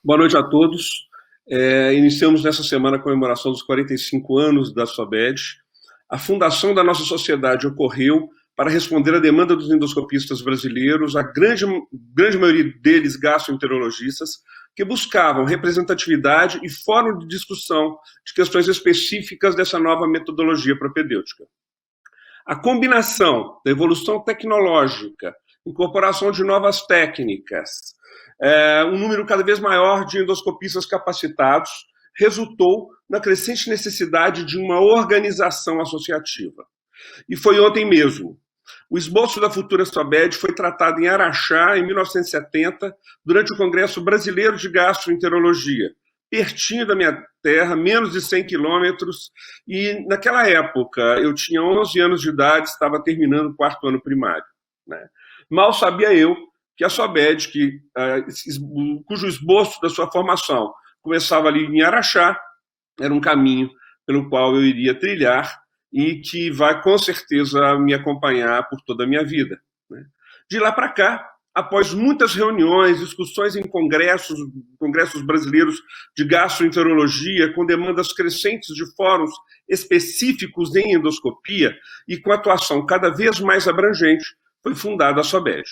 Boa noite a todos. Iniciamos nessa semana a comemoração dos 45 anos da SOBED. A fundação da nossa sociedade ocorreu para responder à demanda dos endoscopistas brasileiros, a grande maioria deles gastroenterologistas, que buscavam representatividade e fórum de discussão de questões específicas dessa nova metodologia propedêutica. A combinação da evolução tecnológica, incorporação de novas técnicas, um número cada vez maior de endoscopistas capacitados, resultou na crescente necessidade de uma organização associativa. E foi ontem mesmo. O esboço da futura SOBED foi tratado em Araxá, em 1970, durante o Congresso Brasileiro de Gastroenterologia, pertinho da minha terra, menos de 100 quilômetros, e naquela época eu tinha 11 anos de idade, estava terminando o 4º ano primário. Né? Mal sabia eu que a SOBED, cujo esboço da sua formação começava ali em Araxá, era um caminho pelo qual eu iria trilhar e que vai, com certeza, me acompanhar por toda a minha vida. Né? De lá para cá, após muitas reuniões, discussões em congressos brasileiros de gastroenterologia, com demandas crescentes de fóruns específicos em endoscopia e com atuação cada vez mais abrangente, foi fundada a SOBED.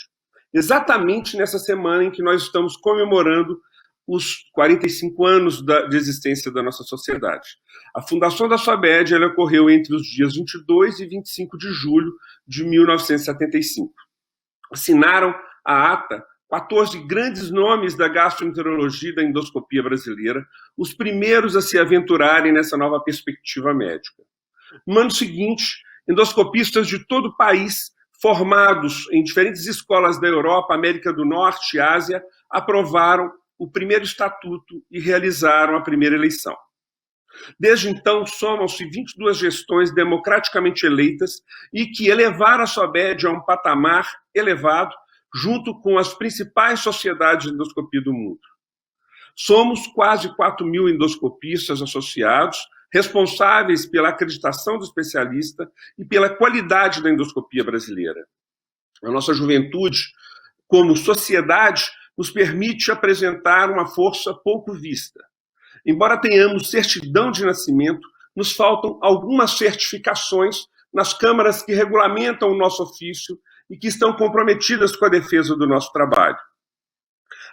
Exatamente nessa semana em que nós estamos comemorando os 45 anos de existência da nossa sociedade. A fundação da SOBED ela ocorreu entre os dias 22 e 25 de julho de 1975. Assinaram a ata 14 grandes nomes da gastroenterologia e da endoscopia brasileira, os primeiros a se aventurarem nessa nova perspectiva médica. No ano seguinte, endoscopistas de todo o país, formados em diferentes escolas da Europa, América do Norte e Ásia, aprovaram o primeiro estatuto e realizaram a primeira eleição. Desde então, somam-se 22 gestões democraticamente eleitas e que elevaram a SOBED a um patamar elevado, junto com as principais sociedades de endoscopia do mundo. Somos quase 4.000 endoscopistas associados, responsáveis pela acreditação do especialista e pela qualidade da endoscopia brasileira. A nossa juventude, como sociedade, nos permite apresentar uma força pouco vista. Embora tenhamos certidão de nascimento, nos faltam algumas certificações nas câmaras que regulamentam o nosso ofício e que estão comprometidas com a defesa do nosso trabalho.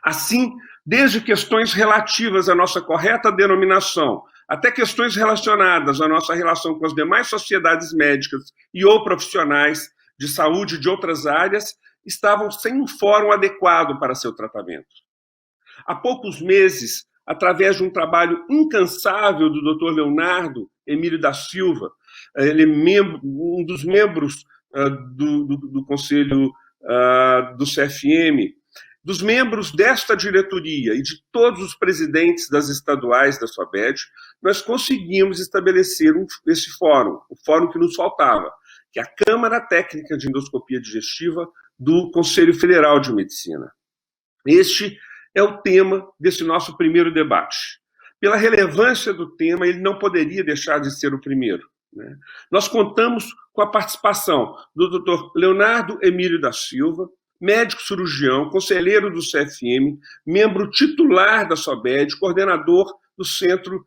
Assim, desde questões relativas à nossa correta denominação, até questões relacionadas à nossa relação com as demais sociedades médicas e ou profissionais de saúde de outras áreas, estavam sem um fórum adequado para seu tratamento. Há poucos meses, através de um trabalho incansável do Dr. Leonardo Emílio da Silva, ele é um dos membros do Conselho do CFM, dos membros desta diretoria e de todos os presidentes das estaduais da SOBED, nós conseguimos estabelecer esse fórum, o fórum que nos faltava, que é a Câmara Técnica de Endoscopia Digestiva do Conselho Federal de Medicina. Este é o tema desse nosso primeiro debate. Pela relevância do tema, ele não poderia deixar de ser o primeiro. Né? Nós contamos com a participação do Dr. Leonardo Emílio da Silva, médico cirurgião, conselheiro do CFM, membro titular da SOBED, coordenador do Centro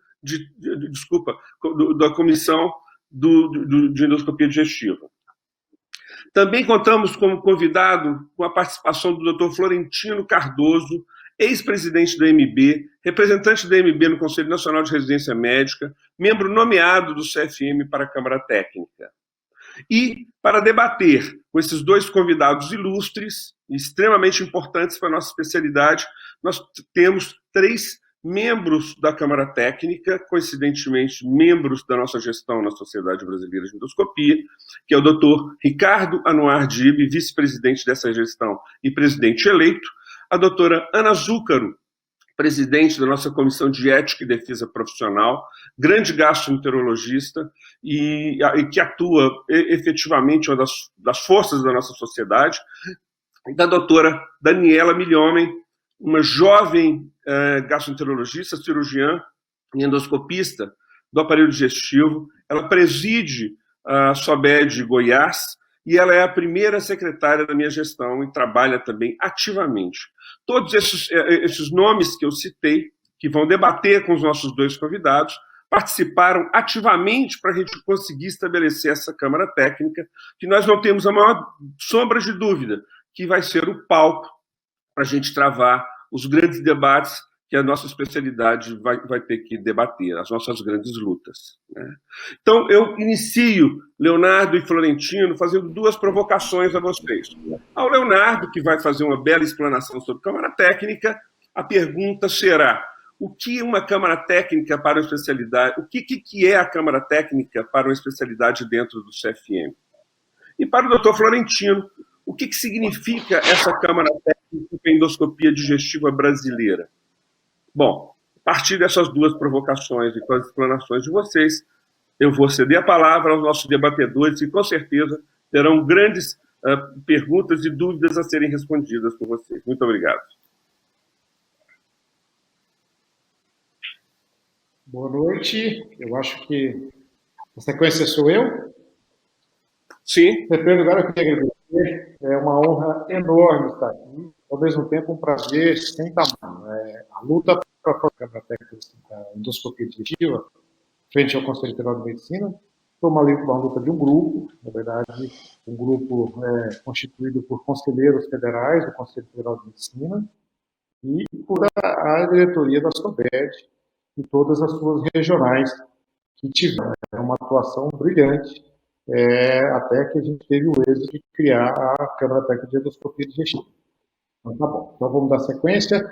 da Comissão de Endoscopia Digestiva. Também contamos como convidado com a participação do Dr. Florentino Cardoso, ex-presidente da MB, representante da MB no Conselho Nacional de Residência Médica, membro nomeado do CFM para a Câmara Técnica. E, para debater com esses dois convidados ilustres, extremamente importantes para a nossa especialidade, nós temos 3 membros da Câmara Técnica, coincidentemente membros da nossa gestão na Sociedade Brasileira de Endoscopia, que é o Dr. Ricardo Anuar Dib, vice-presidente dessa gestão e presidente eleito, a doutora Ana Zúcaro, presidente da nossa Comissão de Ética e Defesa Profissional, grande gastroenterologista e que atua efetivamente uma das forças da nossa sociedade, e da doutora Daniela Milhomem, uma jovem gastroenterologista, cirurgiã e endoscopista do aparelho digestivo. Ela preside a SOBED Goiás e ela é a primeira secretária da minha gestão e trabalha também ativamente. Todos esses nomes que eu citei, que vão debater com os nossos dois convidados, participaram ativamente para a gente conseguir estabelecer essa Câmara Técnica, que nós não temos a maior sombra de dúvida, que vai ser o palco para a gente travar os grandes debates que a nossa especialidade vai ter que debater, as nossas grandes lutas, né? Então, eu inicio, Leonardo e Florentino, fazendo duas provocações a vocês. Ao Leonardo, que vai fazer uma bela explanação sobre Câmara Técnica, a pergunta será: o que uma Câmara Técnica para uma especialidade, o que é a Câmara Técnica para uma especialidade dentro do CFM? E para o doutor Florentino, o que significa essa Câmara Técnica para a endoscopia digestiva brasileira? Bom, a partir dessas duas provocações e com as explanações de vocês, eu vou ceder a palavra aos nossos debatedores, que com certeza terão grandes perguntas e dúvidas a serem respondidas por vocês. Muito obrigado. Boa noite. Eu acho que a sequência sou eu. Sim. Em primeiro lugar, eu queria agradecer. É uma honra enorme estar aqui. Ao mesmo tempo, um prazer sem tamanho. A luta para a Câmara Técnica da Endoscopia Digestiva, frente ao Conselho Federal de Medicina, foi uma luta de um grupo, na verdade, um grupo constituído por conselheiros federais do Conselho Federal de Medicina e por a diretoria da SOBED e todas as suas regionais que tiveram uma atuação brilhante, até que a gente teve o êxito de criar a Câmara Técnica de Endoscopia Digestiva. Então, tá bom. Então, vamos dar sequência.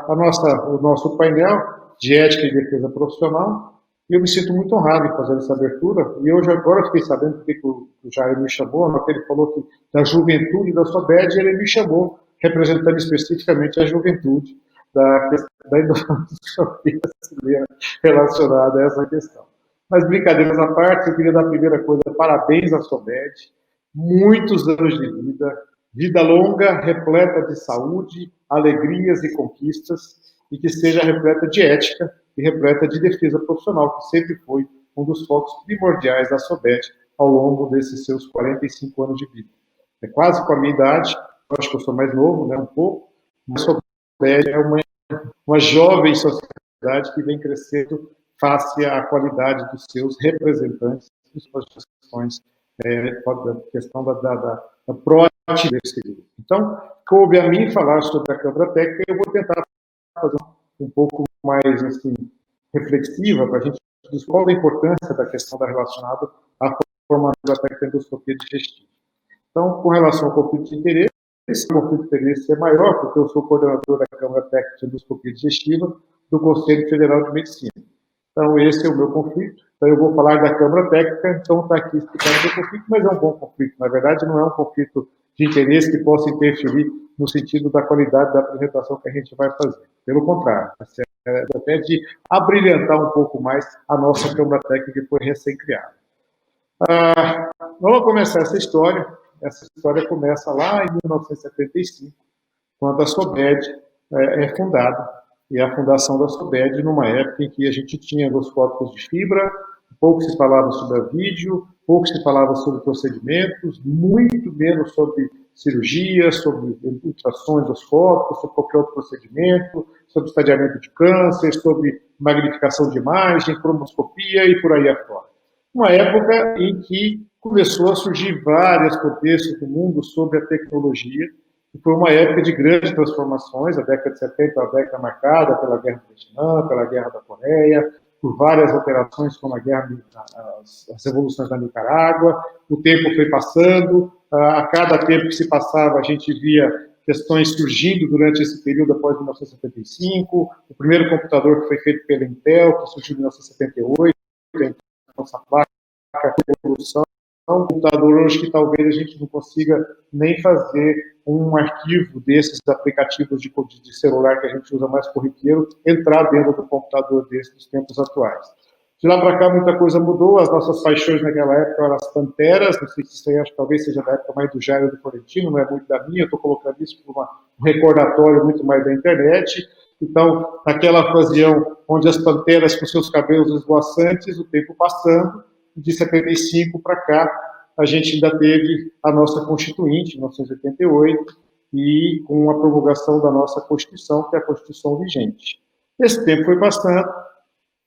O nosso painel de ética e defesa profissional, e eu me sinto muito honrado em fazer essa abertura, e hoje agora fiquei sabendo porque o Jair me chamou, na hora que ele falou que da juventude da SOBED, ele me chamou, representando especificamente a juventude da endoscopia brasileira relacionada a essa questão. Mas, brincadeiras à parte, eu queria dar a primeira coisa, parabéns à SOBED, muitos anos de vida longa, repleta de saúde, alegrias e conquistas, e que seja repleta de ética e repleta de defesa profissional, que sempre foi um dos focos primordiais da SOBED ao longo desses seus 45 anos de vida. É quase com a minha idade, eu acho que eu sou mais novo, né, um pouco, mas a SOBED é uma jovem sociedade que vem crescendo face à qualidade dos seus representantes e suas questões, da questão da proatividade desse grupo. Então, coube a mim falar sobre a Câmara Técnica, e eu vou tentar fazer um pouco mais assim, reflexiva, para a gente discutir a importância da questão relacionada à formação da técnica de endoscopia digestiva. Então, com relação ao conflito de interesse, esse conflito de interesse é maior, porque eu sou coordenador da Câmara Técnica de Endoscopia Digestiva do Conselho Federal de Medicina. Então, esse é o meu conflito. Então, eu vou falar da Câmara Técnica, então está aqui explicando o meu conflito, mas é um bom conflito. Na verdade, não é um conflito de interesse que possa interferir no sentido da qualidade da apresentação que a gente vai fazer. Pelo contrário, até de abrilhantar um pouco mais a nossa Câmara Técnica que foi recém-criada. Vamos começar essa história. Essa história começa lá em 1975, quando a SOBED é fundada. E a fundação da SOBED numa época em que a gente tinha endoscópicos de fibra, pouco se falava sobre a vídeo, pouco se falava sobre procedimentos, muito menos sobre cirurgia, sobre ultrassom endoscópico, sobre qualquer outro procedimento, sobre estadiamento de câncer, sobre magnificação de imagem, cromoscopia e por aí afora. Uma época em que começou a surgir vários contextos do mundo sobre a tecnologia, e foi uma época de grandes transformações. A década de 70 é uma década marcada pela Guerra do Vietnã, pela Guerra da Coreia, por várias alterações, como as revoluções da Nicarágua. O tempo foi passando, a cada tempo que se passava, a gente via questões surgindo durante esse período após 1975. O primeiro computador que foi feito pela Intel, que surgiu em 1978, essa placa de evolução. Um computador hoje que talvez a gente não consiga nem fazer um arquivo desses aplicativos de celular que a gente usa mais corriqueiro, entrar dentro do computador desses dos tempos atuais. De lá para cá, muita coisa mudou. As nossas paixões naquela época eram as panteras. Não sei se isso aí, acho que talvez seja da época mais do Jair e do Florentino, não é muito da minha. Eu estou colocando isso por um recordatório muito mais da internet. Então, naquela ocasião, onde as panteras com seus cabelos esvoaçantes, o tempo passando, de 75 para cá, a gente ainda teve a nossa Constituinte, em 1988, e com a promulgação da nossa Constituição, que é a Constituição vigente. Esse tempo foi passando,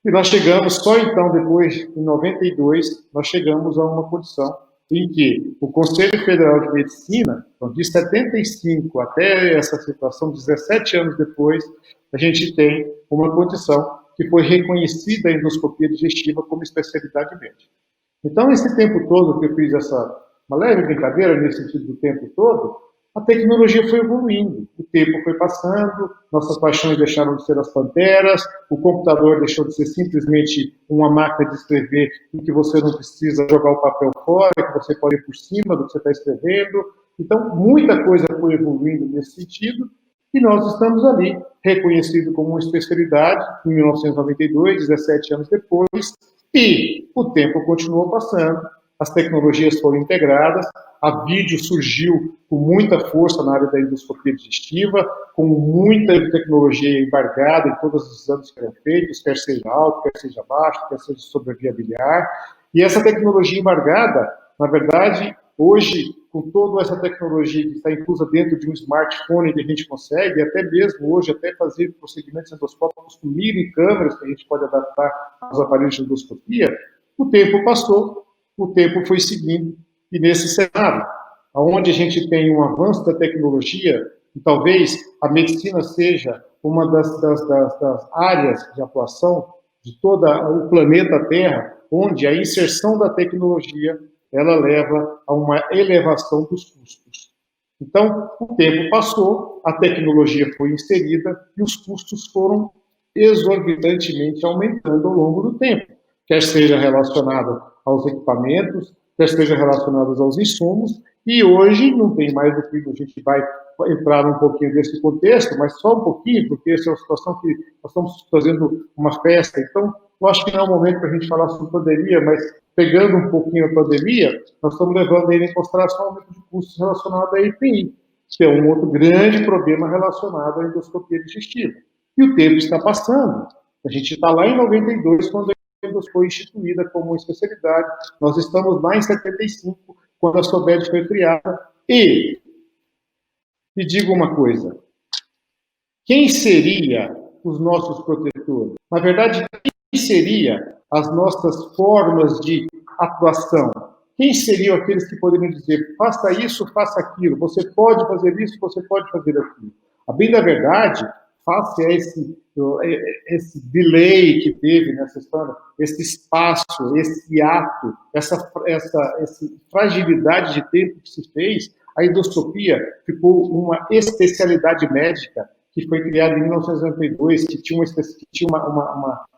e nós chegamos, só então, depois, em 92, nós chegamos a uma condição em que o Conselho Federal de Medicina, então, de 75 até essa situação, 17 anos depois, a gente tem uma condição que foi reconhecida a endoscopia digestiva como especialidade médica. Então, esse tempo todo que eu fiz uma leve brincadeira, nesse sentido do tempo todo, a tecnologia foi evoluindo, o tempo foi passando, nossas paixões deixaram de ser as panteras, o computador deixou de ser simplesmente uma máquina de escrever em que você não precisa jogar o papel fora, que você pode ir por cima do que você está escrevendo. Então, muita coisa foi evoluindo nesse sentido, e nós estamos ali, reconhecido como uma especialidade, em 1992, 17 anos depois, e o tempo continuou passando, as tecnologias foram integradas, a vídeo surgiu com muita força na área da endoscopia digestiva, com muita tecnologia embargada em todos os exames que eram feitos, quer seja alto, quer seja baixo, quer seja sobre a via biliar. E essa tecnologia embargada, na verdade, hoje, com toda essa tecnologia que está inclusa dentro de um smartphone que a gente consegue, até mesmo hoje, até fazer procedimentos endoscópicos com mira e câmeras que a gente pode adaptar aos aparelhos de endoscopia, o tempo passou, o tempo foi seguindo, e nesse cenário, onde a gente tem um avanço da tecnologia, e talvez a medicina seja uma das áreas de atuação de todo o planeta Terra, onde a inserção da tecnologia ela leva a uma elevação dos custos. Então, o tempo passou, a tecnologia foi inserida e os custos foram exorbitantemente aumentando ao longo do tempo, quer seja relacionado aos equipamentos, quer seja relacionado aos insumos, e hoje não tem mais do que a gente vai entrar um pouquinho desse contexto, mas só um pouquinho, porque essa é uma situação que nós estamos fazendo uma festa, então eu acho que não é o momento para a gente falar sobre pandemia, mas pegando um pouquinho a pandemia, nós estamos levando aí em consideração o aumento de custos relacionado à EPI, que é um outro grande problema relacionado à endoscopia digestiva. E o tempo está passando. A gente está lá em 92, quando a endoscopia foi instituída como uma especialidade. Nós estamos lá em 75, quando a SOBED foi criada. E me diga uma coisa, quem seria os nossos protetores? Na verdade, quem seria as nossas formas de atuação? Quem seriam aqueles que poderiam dizer, faça isso, faça aquilo, você pode fazer isso, você pode fazer aquilo? A bem da verdade, face a esse delay que teve nessa história, esse espaço, esse ato, essa fragilidade de tempo que se fez, a endoscopia ficou uma especialidade médica que foi criada em 1992, que tinha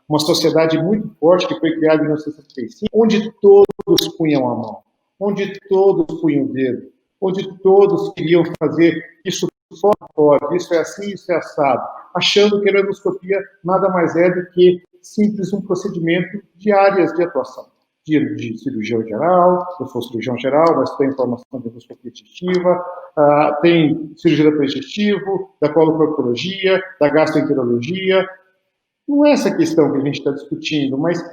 uma sociedade muito forte que foi criada em 1975, onde todos punham a mão, onde todos punham o dedo, onde todos queriam fazer isso só pode, isso é assim, isso é assado, achando que a endoscopia nada mais é do que simples um procedimento de áreas de atuação, de cirurgião geral, eu sou cirurgião geral, mas tenho formação de endoscopia digestiva, tem cirurgia do digestivo, da coloproctologia, da gastroenterologia. Não é essa questão que a gente está discutindo, mas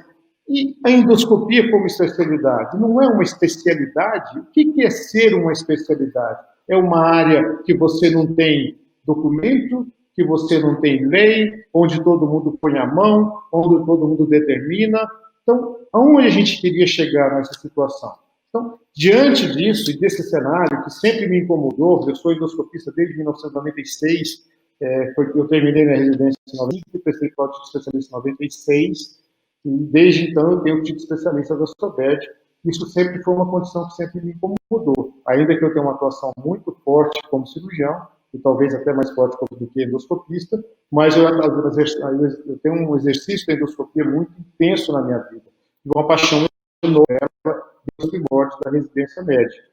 e a endoscopia como especialidade? Não é uma especialidade? O que é ser uma especialidade? É uma área que você não tem documento, que você não tem lei, onde todo mundo põe a mão, onde todo mundo determina. Então, aonde a gente queria chegar nessa situação? Então, diante disso e desse cenário que sempre me incomodou, eu sou endoscopista desde 1996, foi que eu terminei minha residência em 90, prestei prova de especialista em 96, e desde então eu tenho o título de especialista da SOBED. Isso sempre foi uma condição que sempre me incomodou, ainda que eu tenha uma atuação muito forte como cirurgião, e talvez até mais forte do que endoscopista, mas eu tenho um exercício da endoscopia muito intenso na minha vida, e uma paixão enorme dos primórdios da residência médica.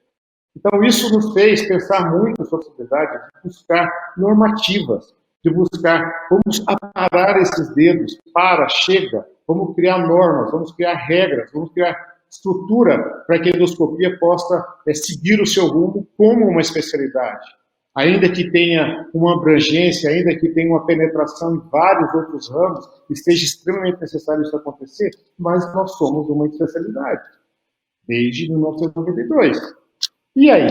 Então, isso nos fez pensar muito sobre a sociedade, de buscar normativas, de buscar, vamos aparar esses dedos, chega, vamos criar normas, vamos criar regras, vamos criar estrutura para que a endoscopia possa seguir o seu rumo como uma especialidade. Ainda que tenha uma abrangência, ainda que tenha uma penetração em vários outros ramos, e seja extremamente necessário isso acontecer, mas nós somos uma especialidade. desde 1992. E aí?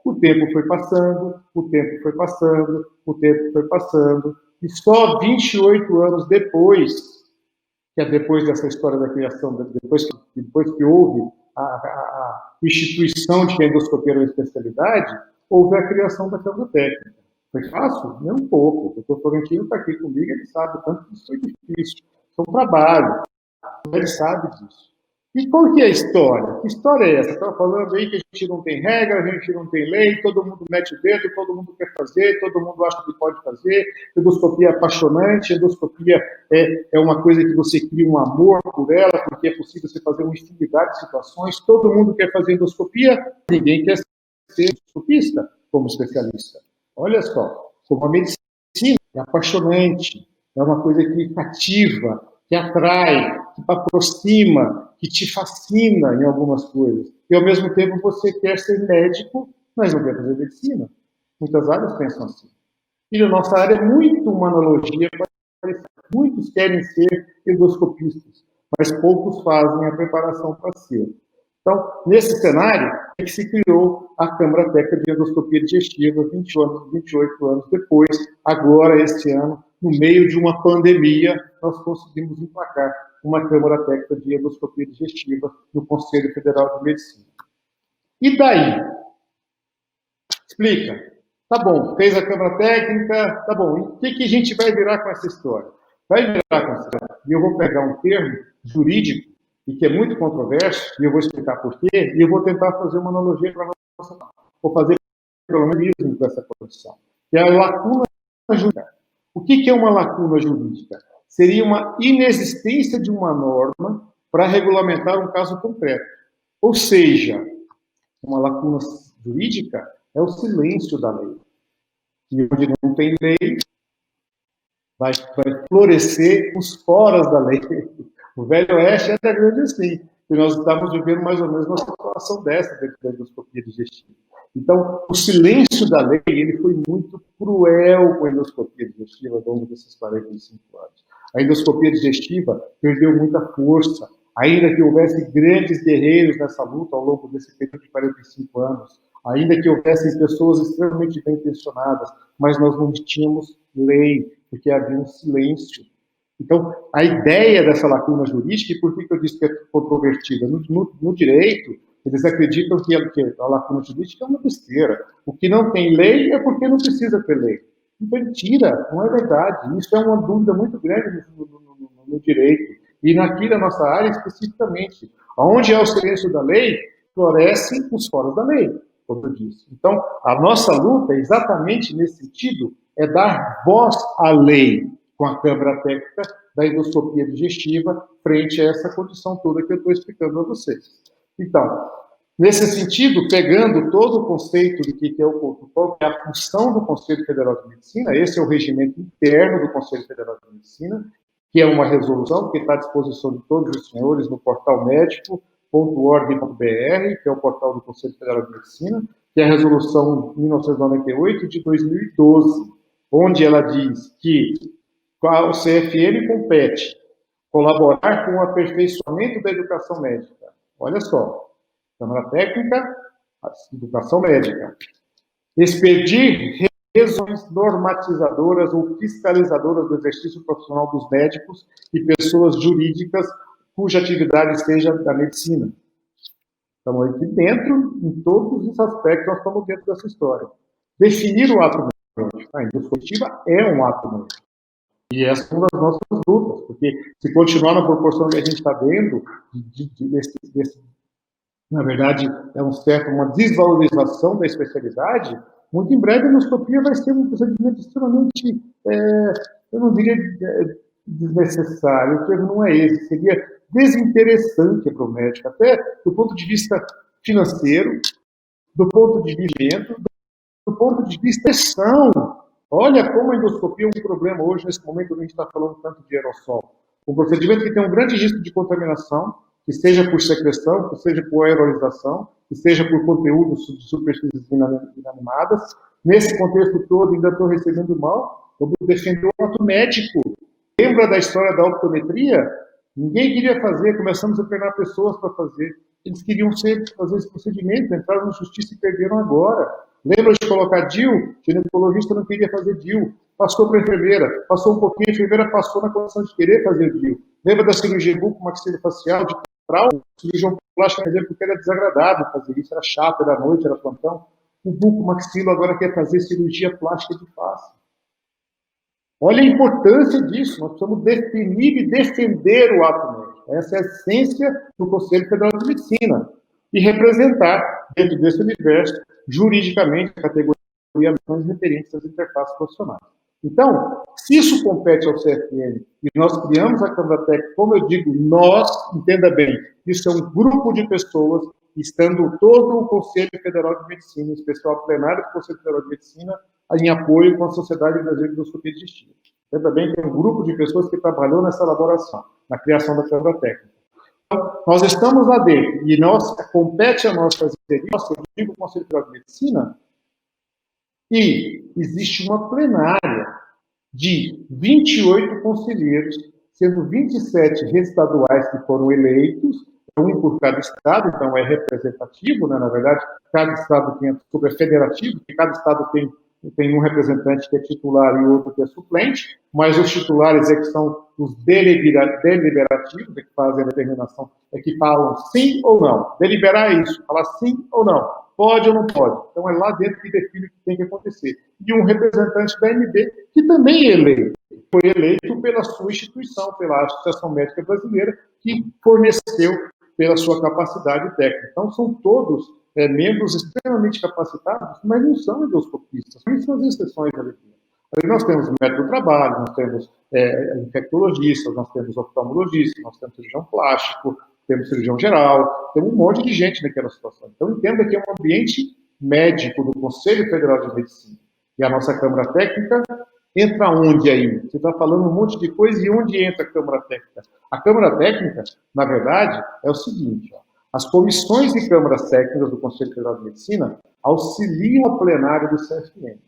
O tempo foi passando, o tempo foi passando, o tempo foi passando, e só 28 anos depois, que é depois dessa história da criação, depois que houve a instituição de que a endoscopia era uma especialidade, houve a criação da Câmara Técnica. Foi fácil? Nem um pouco. O doutor Florentino está aqui comigo, ele sabe o tanto que isso foi difícil. Foi um trabalho, ele sabe disso. E qual que é a história? Que história é essa? Estava falando aí que a gente não tem regra, a gente não tem lei, todo mundo mete o dedo, todo mundo quer fazer, todo mundo acha que pode fazer, endoscopia é apaixonante, endoscopia é uma coisa que você cria um amor por ela, porque é possível você fazer uma infinidade de situações, todo mundo quer fazer endoscopia, ninguém quer ser endoscopista como especialista. Olha só, como a medicina é apaixonante, é uma coisa que cativa, que atrai, que aproxima, que te fascina em algumas coisas. E, ao mesmo tempo, você quer ser médico, mas não quer fazer medicina. Muitas áreas pensam assim. E na nossa área é muito uma analogia. Muitos querem ser endoscopistas, mas poucos fazem a preparação para ser. Então, nesse cenário, é que se criou a Câmara Técnica de Endoscopia Digestiva, 28 anos depois, agora, este ano, no meio de uma pandemia, nós conseguimos emplacar uma Câmara Técnica de Endoscopia Digestiva no Conselho Federal de Medicina. E daí? Explica. Tá bom, fez a Câmara Técnica, tá bom. E o que a gente vai virar com essa história? Vai virar com essa história. E eu vou pegar um termo jurídico, e que é muito controverso, e eu vou explicar por quê, e eu vou tentar fazer uma analogia para a nossa... Vou fazer pelo menos dessa condição, que é a lacuna jurídica. O que é uma lacuna jurídica? Seria uma inexistência de uma norma para regulamentar um caso concreto. Ou seja, uma lacuna jurídica é o silêncio da lei. E onde não tem lei, vai florescer os foras da lei. O Velho Oeste era grande assim. E nós estamos vivendo mais ou menos uma situação dessa dentro da endoscopia digestiva. Então, o silêncio da lei ele foi muito cruel com a endoscopia digestiva ao longo desses 45 anos. A endoscopia digestiva perdeu muita força, ainda que houvesse grandes guerreiros nessa luta ao longo desse período de 45 anos, ainda que houvessem pessoas extremamente bem intencionadas, mas nós não tínhamos lei, porque havia um silêncio. Então, a ideia dessa lacuna jurídica, e por que eu disse que é controvertida? No direito, eles acreditam que a lacuna jurídica é uma besteira. O que não tem lei é porque não precisa ter lei. Mentira, não é verdade. Isso é uma dúvida muito grande no direito. E aqui na nossa área, especificamente, onde há o silêncio da lei, florescem os foros da lei, como eu disse. Então, a nossa luta, exatamente nesse sentido, é dar voz à lei, com a Câmara Técnica da Endoscopia Digestiva, frente a essa condição toda que eu estou explicando a vocês. Então, nesse sentido, pegando todo o conceito de que é o protocolo, que é a função do Conselho Federal de Medicina, esse é o regimento interno do Conselho Federal de Medicina, que é uma resolução que está à disposição de todos os senhores no portal médico.org.br, que é o portal do Conselho Federal de Medicina, que é a resolução 1998 de 2012, onde ela diz que ao CFM compete colaborar com o aperfeiçoamento da educação médica. Olha só, Câmara Técnica, educação médica. Expedir resoluções normatizadoras ou fiscalizadoras do exercício profissional dos médicos e pessoas jurídicas cuja atividade seja da medicina. Estamos aqui dentro, em todos os aspectos, nós estamos dentro dessa história. Definir o ato médico. A endoscopia é um ato médico. E essa é uma das nossas lutas, porque se continuar na proporção que a gente está vendo, na verdade, é uma desvalorização da especialidade, muito em breve a endoscopia vai ser um procedimento extremamente, eu não diria desnecessário, o termo não é esse, seria desinteressante para o médico, até do ponto de vista financeiro, do ponto de vista do ponto de vista de pressão. Olha como a endoscopia é um problema hoje, nesse momento que a gente está falando tanto de aerossol. Um procedimento que tem um grande risco de contaminação, que seja por secreção, que seja por aerolização, que seja por conteúdos de superfícies inanimadas. Nesse contexto todo, ainda estou recebendo mal, eu vou defender o ato médico. Lembra da história da optometria? Ninguém queria fazer, começamos a treinar pessoas para fazer. eles queriam fazer esse procedimento, entraram na justiça e perderam agora. Lembra de colocar DIU? Ginecologista não queria fazer DIU. Passou para a enfermeira, passou um pouquinho, a enfermeira passou na condição de querer fazer DIU. Lembra da cirurgia bucomaxilofacial, de trauma? O cirurgião plástico quer porque era desagradável fazer isso, era chato, era noite, era plantão. O bucomaxilo agora quer fazer cirurgia plástica de face. Olha a importância disso, nós precisamos definir e defender o ato médico. Essa é a essência do Conselho Federal de Medicina. E representar, dentro desse universo, juridicamente, a categoria referentes às interfaces profissionais. Então, se isso compete ao CFM, e nós criamos a Câmara Técnica, como eu digo, nós, entenda bem, isso é um grupo de pessoas, estando todo o Conselho Federal de Medicina, em especial a plenária do Conselho Federal de Medicina, em apoio com a Sociedade Brasileira de Endoscopia Digestiva. Entenda bem que é um grupo de pessoas que trabalhou nessa elaboração, na criação da Câmara Técnica. Então, nós estamos lá dentro, e compete a nós fazer isso, eu digo o Conselho Federal de Medicina, e existe uma plenária de 28 conselheiros, sendo 27 estaduais que foram eleitos, um por cada estado, então é representativo, né? Na verdade, cada estado tem, é federativo, porque cada estado tem um representante que é titular e outro que é suplente, mas os titulares é que são os deliberativos, é que fazem a determinação, é que falam sim ou não. Deliberar é isso, falar sim ou não, pode ou não pode. Então é lá dentro que define o que tem que acontecer. E um representante da AMB, que também é eleito, foi eleito pela sua instituição, pela Associação Médica Brasileira, que forneceu pela sua capacidade técnica. Então são todos membros extremamente capacitados, mas não são endoscopistas, são as exceções da lei. Aí nós temos médico do trabalho, nós temos infectologistas, nós temos oftalmologistas, nós temos cirurgião plástico, temos cirurgião geral, temos um monte de gente naquela situação. Então entenda que é um ambiente médico do Conselho Federal de Medicina. E a nossa Câmara Técnica entra onde aí? Você está falando um monte de coisa, e onde entra a Câmara Técnica? A Câmara Técnica, na verdade, é o seguinte, ó, as comissões de câmaras técnicas do Conselho Federal de Medicina auxiliam a plenária do CFM.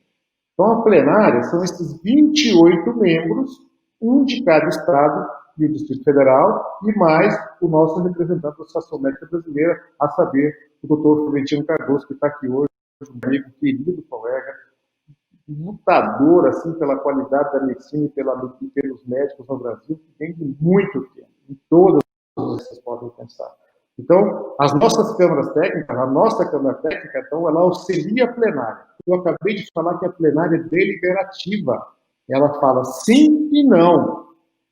Então, a plenária são esses 28 membros, um de cada estado e o Distrito Federal, e mais o nosso representante da Associação Médica Brasileira, a saber, o doutor Florentino Cardoso, que está aqui hoje, um amigo querido, colega, lutador assim, pela qualidade da medicina e pelos médicos no Brasil, que vem de muito tempo, em todas vocês podem pensar. Então, as nossas câmaras técnicas, a nossa Câmara Técnica, então, ela auxilia a plenária. Eu acabei de falar que a plenária é deliberativa. Ela fala sim e não.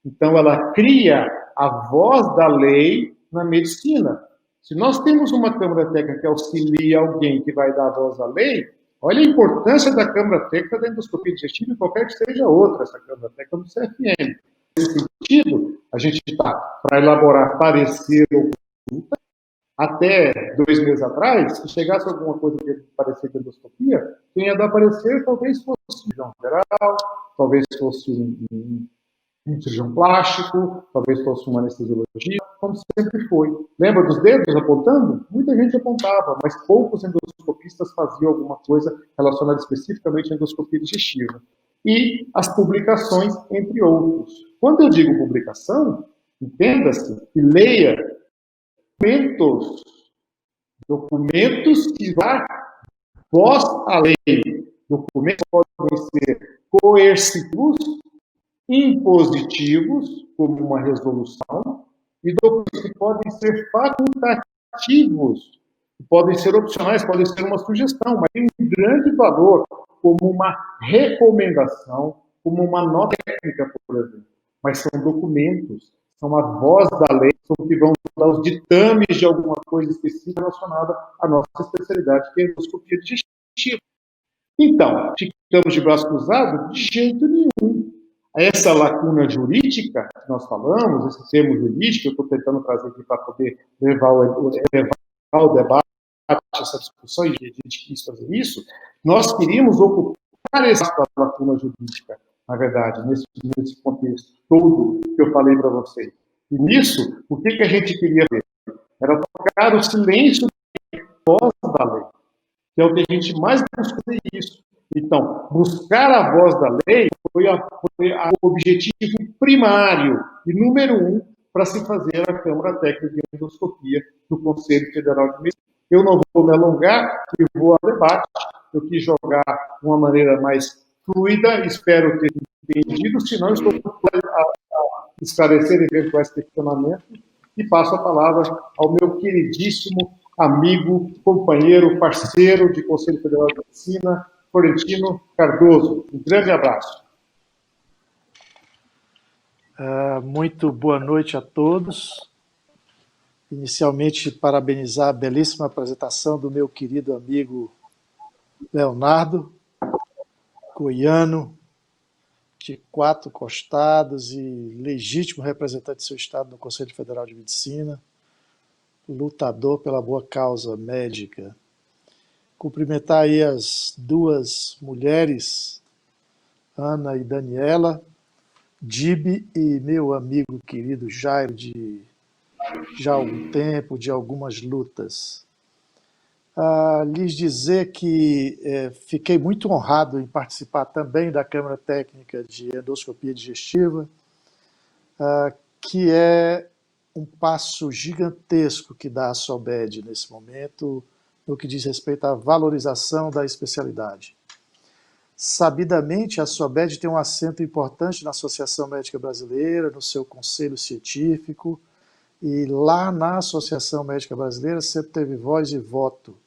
Então, ela cria a voz da lei na medicina. Se nós temos uma Câmara Técnica que auxilia alguém que vai dar a voz à lei, olha a importância da Câmara Técnica da endoscopia digestiva e qualquer que seja outra, essa Câmara Técnica do CFM. Nesse sentido, a gente está para elaborar parecer ou consulta. Até 2 meses atrás, se chegasse alguma coisa que parecia de endoscopia, quem ia dar parecer talvez fosse um cirurgião geral, talvez fosse um cirurgião plástico, talvez fosse uma anestesiologia, como sempre foi. Lembra dos dedos apontando? Muita gente apontava, mas poucos endoscopistas faziam alguma coisa relacionada especificamente à endoscopia digestiva. E as publicações, entre outros. Quando eu digo publicação, entenda-se e leia documentos que dão voz à lei. Documentos podem ser coercitivos, impositivos, como uma resolução, e documentos que podem ser facultativos, podem ser opcionais, podem ser uma sugestão, mas tem um grande valor, como uma recomendação, como uma nota técnica, por exemplo. Mas são documentos, são a voz da lei, são que vão dar os ditames de alguma coisa específica relacionada à nossa especialidade, que é a endoscopia digestiva. Então, ficamos de braço cruzado? De jeito nenhum. Essa lacuna jurídica que nós falamos, esse termo jurídico, eu estou tentando trazer aqui para poder levar o debate, essa discussão, e a gente quis fazer isso, nós queríamos ocupar essa lacuna jurídica, na verdade, nesse contexto todo que eu falei para vocês. E nisso, o que a gente queria ver? Era tocar o silêncio da voz da lei, que é o que a gente mais busca isso. Então, buscar a voz da lei foi o objetivo primário e número 1 para se fazer a Câmara Técnica de Endoscopia do Conselho Federal de Medicina. Eu não vou me alongar e vou ao debate. Eu quis jogar de uma maneira mais fluida, espero ter entendido, senão estou a esclarecer eventuais questionamentos e passo a palavra ao meu queridíssimo amigo, companheiro, parceiro de Conselho Federal de Medicina, Florentino Cardoso. Um grande abraço. Muito boa noite a todos. Inicialmente, parabenizar a belíssima apresentação do meu querido amigo Leonardo, goiano, de 4 costados e legítimo representante de seu estado no Conselho Federal de Medicina, lutador pela boa causa médica. Cumprimentar aí as 2 mulheres, Ana e Daniela, Dibe e meu amigo querido Jairo, de já há algum tempo, de algumas lutas. Lhes dizer que fiquei muito honrado em participar também da Câmara Técnica de Endoscopia Digestiva, que é um passo gigantesco que dá a SOBED nesse momento, no que diz respeito à valorização da especialidade. Sabidamente, a SOBED tem um assento importante na Associação Médica Brasileira, no seu conselho científico, e lá na Associação Médica Brasileira sempre teve voz e voto.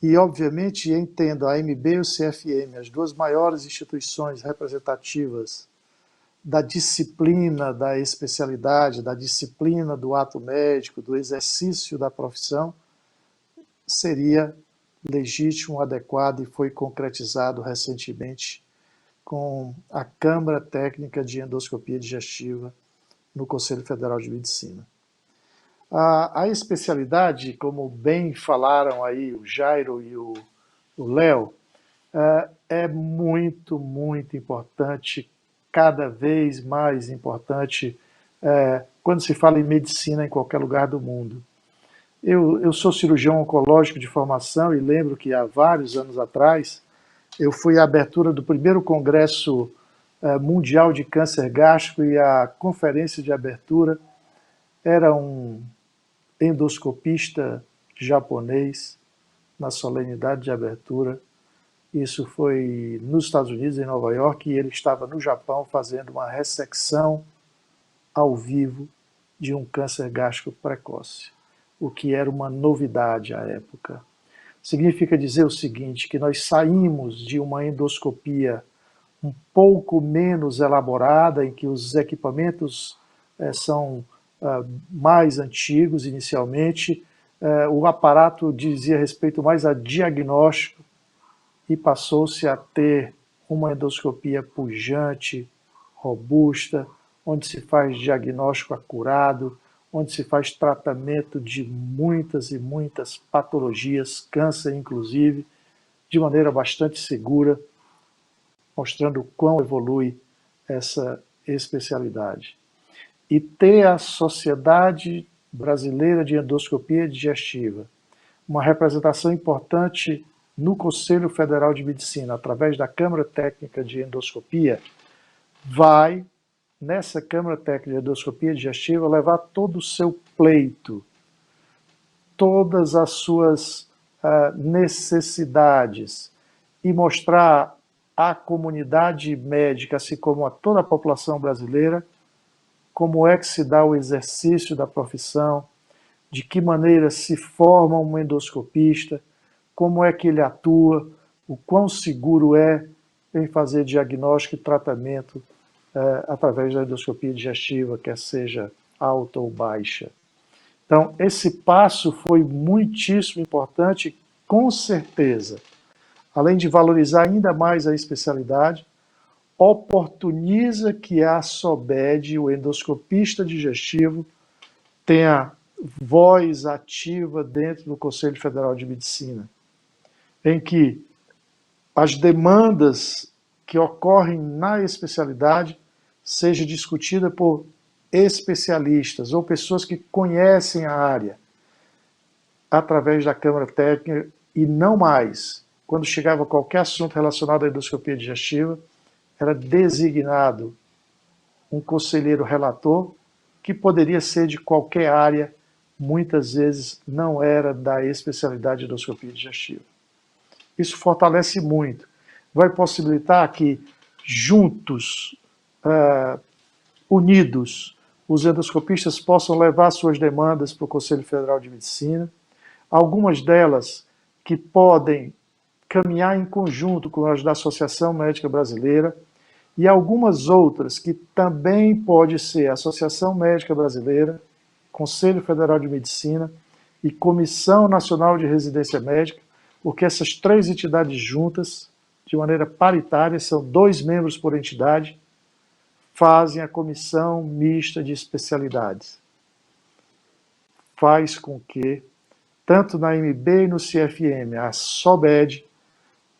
E, obviamente, entendo a AMB e o CFM, as 2 maiores instituições representativas da disciplina da especialidade, da disciplina do ato médico, do exercício da profissão, seria legítimo, adequado e foi concretizado recentemente com a Câmara Técnica de Endoscopia Digestiva no Conselho Federal de Medicina. A especialidade, como bem falaram aí o Jairo e o Léo, é muito, muito importante, cada vez mais importante, quando se fala em medicina em qualquer lugar do mundo. Eu sou cirurgião oncológico de formação e lembro que há vários anos atrás eu fui à abertura do primeiro Congresso Mundial de Câncer Gástrico e a conferência de abertura era um endoscopista japonês na solenidade de abertura. Isso foi nos Estados Unidos, em Nova York, e ele estava no Japão fazendo uma ressecção ao vivo de um câncer gástrico precoce, o que era uma novidade à época. Significa dizer o seguinte, que nós saímos de uma endoscopia um pouco menos elaborada, em que os equipamentos são mais antigos inicialmente, o aparato dizia respeito mais a diagnóstico e passou-se a ter uma endoscopia pujante, robusta, onde se faz diagnóstico acurado, onde se faz tratamento de muitas e muitas patologias, câncer inclusive, de maneira bastante segura, mostrando o quão evolui essa especialidade. E ter a Sociedade Brasileira de Endoscopia Digestiva, uma representação importante no Conselho Federal de Medicina, através da Câmara Técnica de Endoscopia, vai, nessa Câmara Técnica de Endoscopia Digestiva, levar todo o seu pleito, todas as suas necessidades e mostrar à comunidade médica, assim como a toda a população brasileira, como é que se dá o exercício da profissão, de que maneira se forma um endoscopista, como é que ele atua, o quão seguro é em fazer diagnóstico e tratamento através da endoscopia digestiva, quer seja alta ou baixa. Então, esse passo foi muitíssimo importante, com certeza. Além de valorizar ainda mais a especialidade, oportuniza que a SOBED, o endoscopista digestivo, tenha voz ativa dentro do Conselho Federal de Medicina, em que as demandas que ocorrem na especialidade seja discutida por especialistas ou pessoas que conhecem a área, através da Câmara Técnica e não mais. Quando chegava qualquer assunto relacionado à endoscopia digestiva, era designado um conselheiro relator que poderia ser de qualquer área, muitas vezes não era da especialidade de endoscopia digestiva. Isso fortalece muito. Vai possibilitar que, juntos, unidos, os endoscopistas possam levar suas demandas para o Conselho Federal de Medicina, algumas delas que podem caminhar em conjunto com as da Associação Médica Brasileira, e algumas outras que também pode ser a Associação Médica Brasileira, Conselho Federal de Medicina e Comissão Nacional de Residência Médica, porque essas três entidades juntas, de maneira paritária, são 2 membros por entidade, fazem a Comissão Mista de Especialidades. Faz com que, tanto na MB e no CFM, a SOBED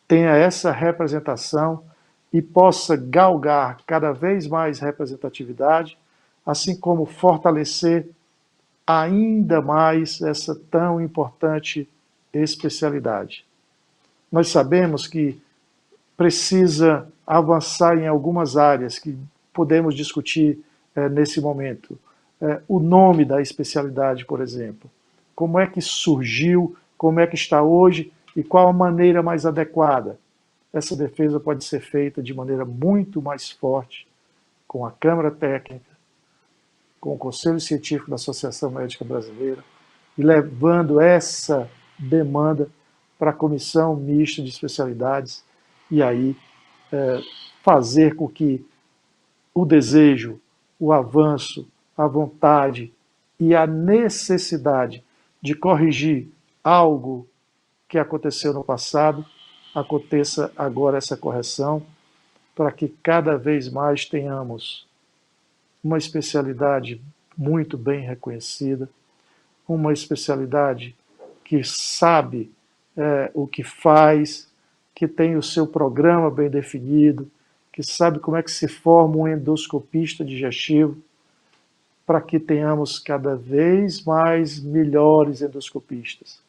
tenha essa representação e possa galgar cada vez mais representatividade, assim como fortalecer ainda mais essa tão importante especialidade. Nós sabemos que precisa avançar em algumas áreas que podemos discutir nesse momento. O nome da especialidade, por exemplo. Como é que surgiu, como é que está hoje e qual a maneira mais adequada. Essa defesa pode ser feita de maneira muito mais forte com a Câmara Técnica, com o Conselho Científico da Associação Médica Brasileira e levando essa demanda para a Comissão Mista de Especialidades e aí fazer com que o desejo, o avanço, a vontade e a necessidade de corrigir algo que aconteceu no passado, aconteça agora essa correção, para que cada vez mais tenhamos uma especialidade muito bem reconhecida, uma especialidade que sabe o que faz, que tem o seu programa bem definido, que sabe como é que se forma um endoscopista digestivo, para que tenhamos cada vez mais melhores endoscopistas,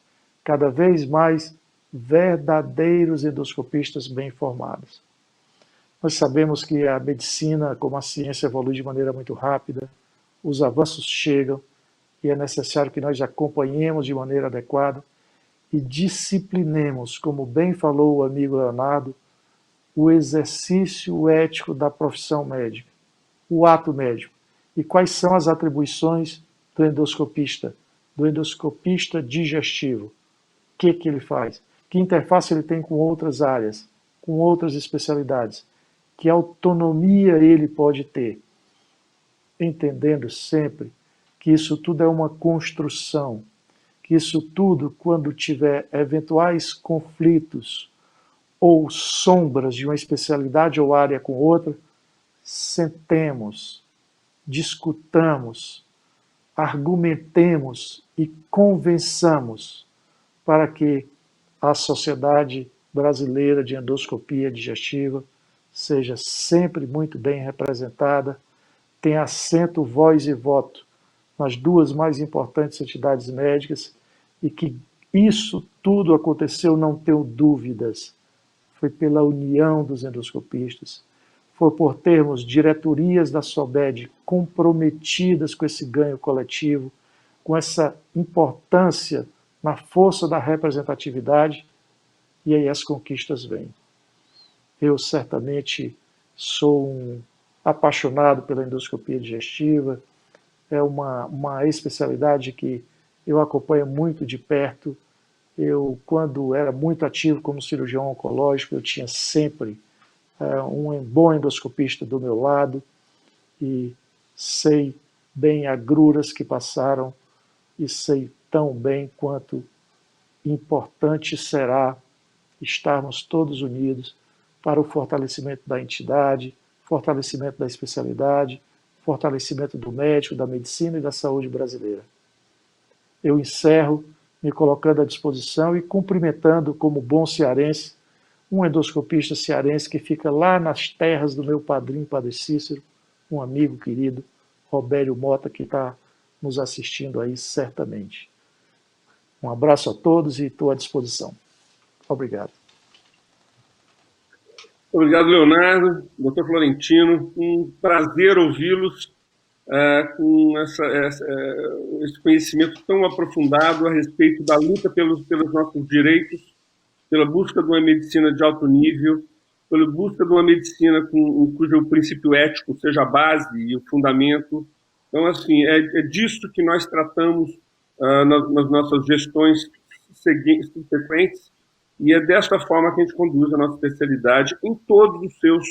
cada vez mais verdadeiros endoscopistas bem formados. Nós sabemos que a medicina, como a ciência, evolui de maneira muito rápida, os avanços chegam e é necessário que nós acompanhemos de maneira adequada e disciplinemos, como bem falou o amigo Leonardo, o exercício ético da profissão médica, o ato médico. E quais são as atribuições do endoscopista digestivo? O que ele faz? Que interface ele tem com outras áreas, com outras especialidades? Que autonomia ele pode ter? Entendendo sempre que isso tudo é uma construção, que isso tudo, quando tiver eventuais conflitos ou sombras de uma especialidade ou área com outra, sentemos, discutamos, argumentemos e convençamos para que a Sociedade Brasileira de Endoscopia Digestiva seja sempre muito bem representada, tenha assento, voz e voto nas 2 mais importantes entidades médicas e que isso tudo aconteceu, não tenho dúvidas, foi pela união dos endoscopistas, foi por termos diretorias da SOBED comprometidas com esse ganho coletivo, com essa importância na força da representatividade, e aí as conquistas vêm. Eu certamente sou um apaixonado pela endoscopia digestiva, é uma especialidade que eu acompanho muito de perto. Eu, quando era muito ativo como cirurgião oncológico, eu tinha sempre um bom endoscopista do meu lado e sei bem agruras que passaram e sei tão bem quanto importante será estarmos todos unidos para o fortalecimento da entidade, fortalecimento da especialidade, fortalecimento do médico, da medicina e da saúde brasileira. Eu encerro me colocando à disposição e cumprimentando, como bom cearense, um endoscopista cearense que fica lá nas terras do meu padrinho, Padre Cícero, um amigo querido, Robério Mota, que está nos assistindo aí certamente. Um abraço a todos e estou à disposição. Obrigado. Obrigado, Leonardo. Doutor Florentino, um prazer ouvi-los. com esse conhecimento tão aprofundado a respeito da luta pelos nossos direitos, pela busca de uma medicina de alto nível, pela busca de uma medicina cujo princípio ético seja a base e o fundamento. Então, assim, é disso que nós tratamos nas nossas gestões subsequentes, e é desta forma que a gente conduz a nossa especialidade em todos os seus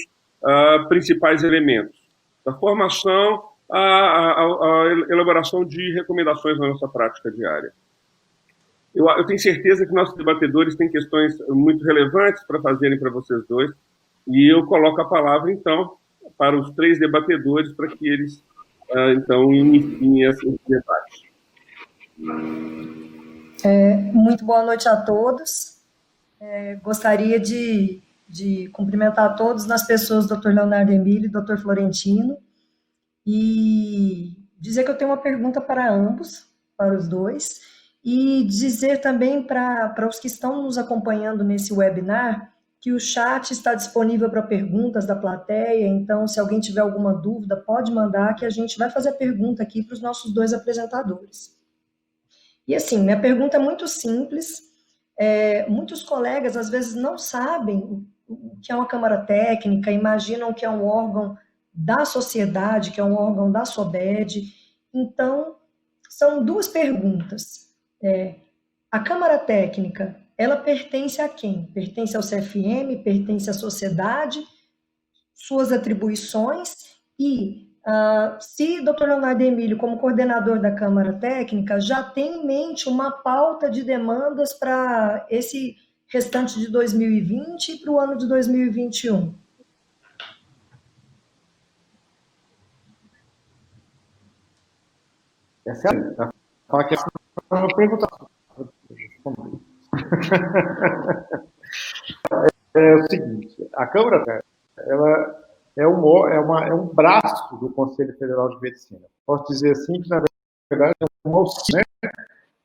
principais elementos, da formação à elaboração de recomendações na nossa prática diária. Eu tenho certeza que nossos debatedores têm questões muito relevantes para fazerem para vocês dois, e eu coloco a palavra, então, para os 3 debatedores, para que eles, então, iniciem esse debate. Muito boa noite a todos. Gostaria de cumprimentar a todos nas pessoas do Dr. Leonardo Emílio e Dr. Florentino, e dizer que eu tenho uma pergunta para ambos, para os dois, e dizer também para os que estão nos acompanhando nesse webinar que o chat está disponível para perguntas da plateia, então se alguém tiver alguma dúvida, pode mandar que a gente vai fazer a pergunta aqui para os nossos 2 apresentadores. E assim, minha pergunta é muito simples. Muitos colegas às vezes não sabem o que é uma Câmara Técnica, imaginam que é um órgão da sociedade, que é um órgão da SOBED. Então, são 2 perguntas. A Câmara Técnica, ela pertence a quem? Pertence ao CFM, pertence à sociedade, suas atribuições e se Dr. Leonardo Emílio, como coordenador da Câmara Técnica, já tem em mente uma pauta de demandas para esse restante de 2020 e para o ano de 2021. Essa é uma pergunta. É o seguinte, a Câmara, ela é um braço do Conselho Federal de Medicina. Posso dizer assim que, na verdade, é um auxílio, né?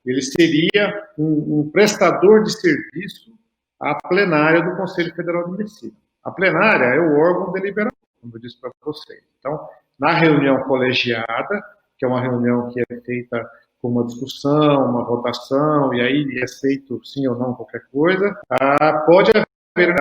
Ele seria um prestador de serviço à plenária do Conselho Federal de Medicina. A plenária é o órgão deliberativo, como eu disse para vocês. Então, na reunião colegiada, que é uma reunião que é feita com uma discussão, uma votação, e aí é aceito sim ou não qualquer coisa, pode haver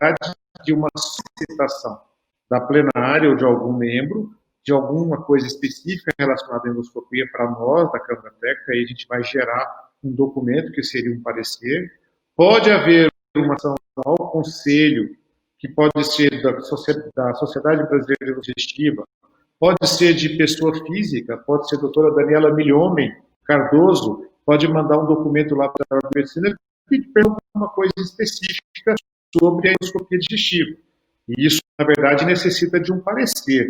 de uma solicitação da plenária ou de algum membro, de alguma coisa específica relacionada à endoscopia para nós, da Câmara Técnica, aí a gente vai gerar um documento que seria um parecer. Pode haver uma ação ao Conselho, que pode ser da Sociedade Brasileira Digestiva, pode ser de pessoa física, pode ser a doutora Daniela Milhomem Cardoso, pode mandar um documento lá para a medicina e perguntar uma coisa específica sobre a endoscopia digestiva. E isso, na verdade, necessita de um parecer.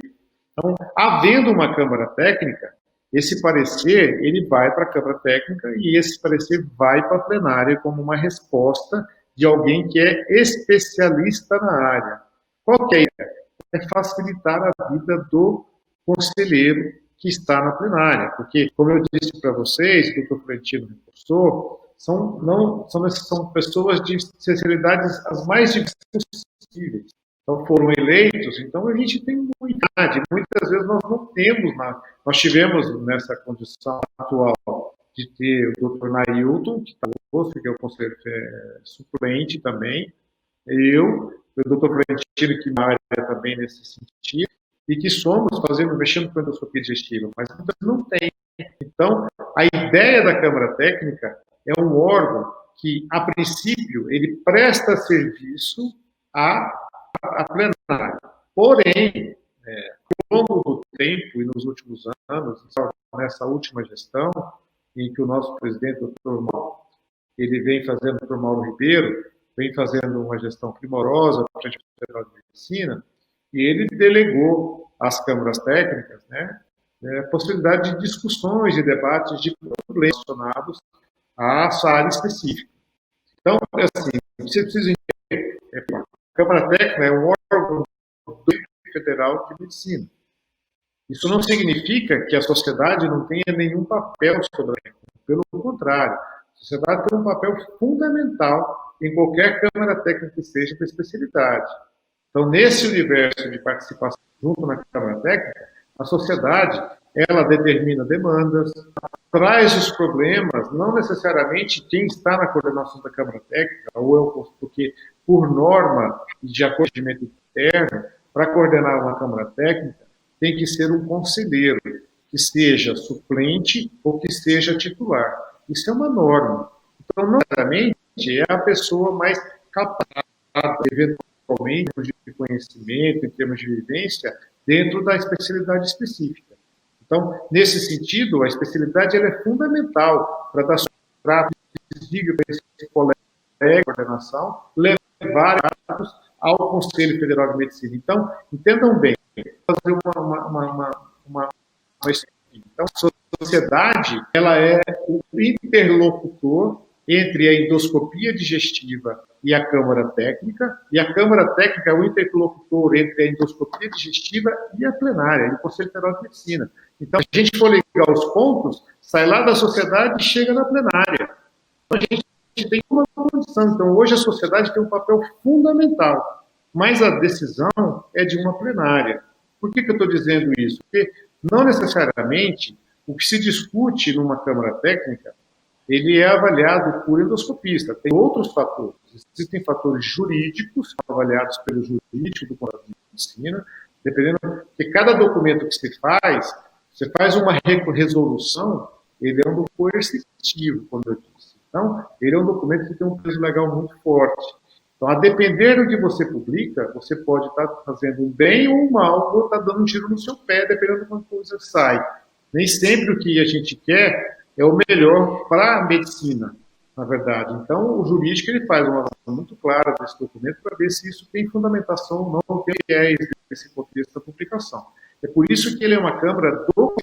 Então, havendo uma Câmara Técnica, esse parecer ele vai para a Câmara Técnica e esse parecer vai para a plenária como uma resposta de alguém que é especialista na área. Qual que é a ideia? É facilitar a vida do conselheiro que está na plenária, porque, como eu disse para vocês, que o Dr. Florentino reforçou, são pessoas de especialidades as mais diversas possíveis. Então, foram eleitos, então a gente tem muita idade, muitas vezes nós não temos, nós tivemos nessa condição atual de ter o Dr. Nailton, que está conosco, que é o conselheiro suplente também, eu, o Dr. Florentino, que na área também nesse sentido, e que somos mexendo com a endoscopia digestiva, mas muitas não tem. Então, a ideia da Câmara Técnica é um órgão que, a princípio, ele presta serviço à plenária. Porém, ao longo do tempo e nos últimos anos, nessa última gestão, em que o nosso presidente, o Dr. Mauro, ele vem fazendo, o Dr. Mauro Ribeiro, vem fazendo uma gestão primorosa para a Frente Federal de Medicina, e ele delegou às câmaras técnicas, né, a possibilidade de discussões e debates de problemas relacionados a essa área específica. Então, assim, você precisa entender, a Câmara Técnica é um órgão do Federal de Medicina. Isso não significa que a sociedade não tenha nenhum papel sobre ela. Pelo contrário, a sociedade tem um papel fundamental em qualquer Câmara Técnica que seja da especialidade. Então, nesse universo de participação junto na Câmara Técnica, a sociedade ela determina demandas, traz os problemas, não necessariamente quem está na coordenação da Câmara Técnica, porque, por norma, de acordo com o regimento interno, para coordenar uma Câmara Técnica, tem que ser um conselheiro, que seja suplente ou que seja titular. Isso é uma norma. Então, não necessariamente é a pessoa mais capaz, eventualmente, em termos de conhecimento, em termos de vivência, dentro da especialidade específica. Então, nesse sentido, a especialidade ela é fundamental para dar suporte, diga para esse colega de coordenação, levar dados ao Conselho Federal de Medicina. Então, entendam bem, fazer uma então, a sociedade ela é o interlocutor entre a endoscopia digestiva e a Câmara Técnica, e a Câmara Técnica é o interlocutor entre a endoscopia digestiva e a plenária, e o Conselho Federal de Medicina. Então, se a gente for ligar os pontos, sai lá da sociedade e chega na plenária. Então, a gente tem uma condição. Então, hoje a sociedade tem um papel fundamental, mas a decisão é de uma plenária. Por que eu estou dizendo isso? Porque não necessariamente o que se discute numa Câmara Técnica ele é avaliado por endoscopista. Tem outros fatores. Existem fatores jurídicos avaliados pelo jurídico do contrato de medicina, dependendo, porque cada documento que você faz uma resolução, ele é um documento coercitivo, como eu disse. Então, ele é um documento que tem um peso legal muito forte. Então, a depender do que você publica, você pode estar fazendo um bem ou um mal, ou estar dando um tiro no seu pé, dependendo de como coisa sai. Nem sempre o que a gente quer é o melhor para a medicina, na verdade. Então, o jurídico ele faz uma avaliação muito clara desse documento para ver se isso tem fundamentação ou não, tem viés nesse contexto da publicação. É por isso que ele é uma Câmara do...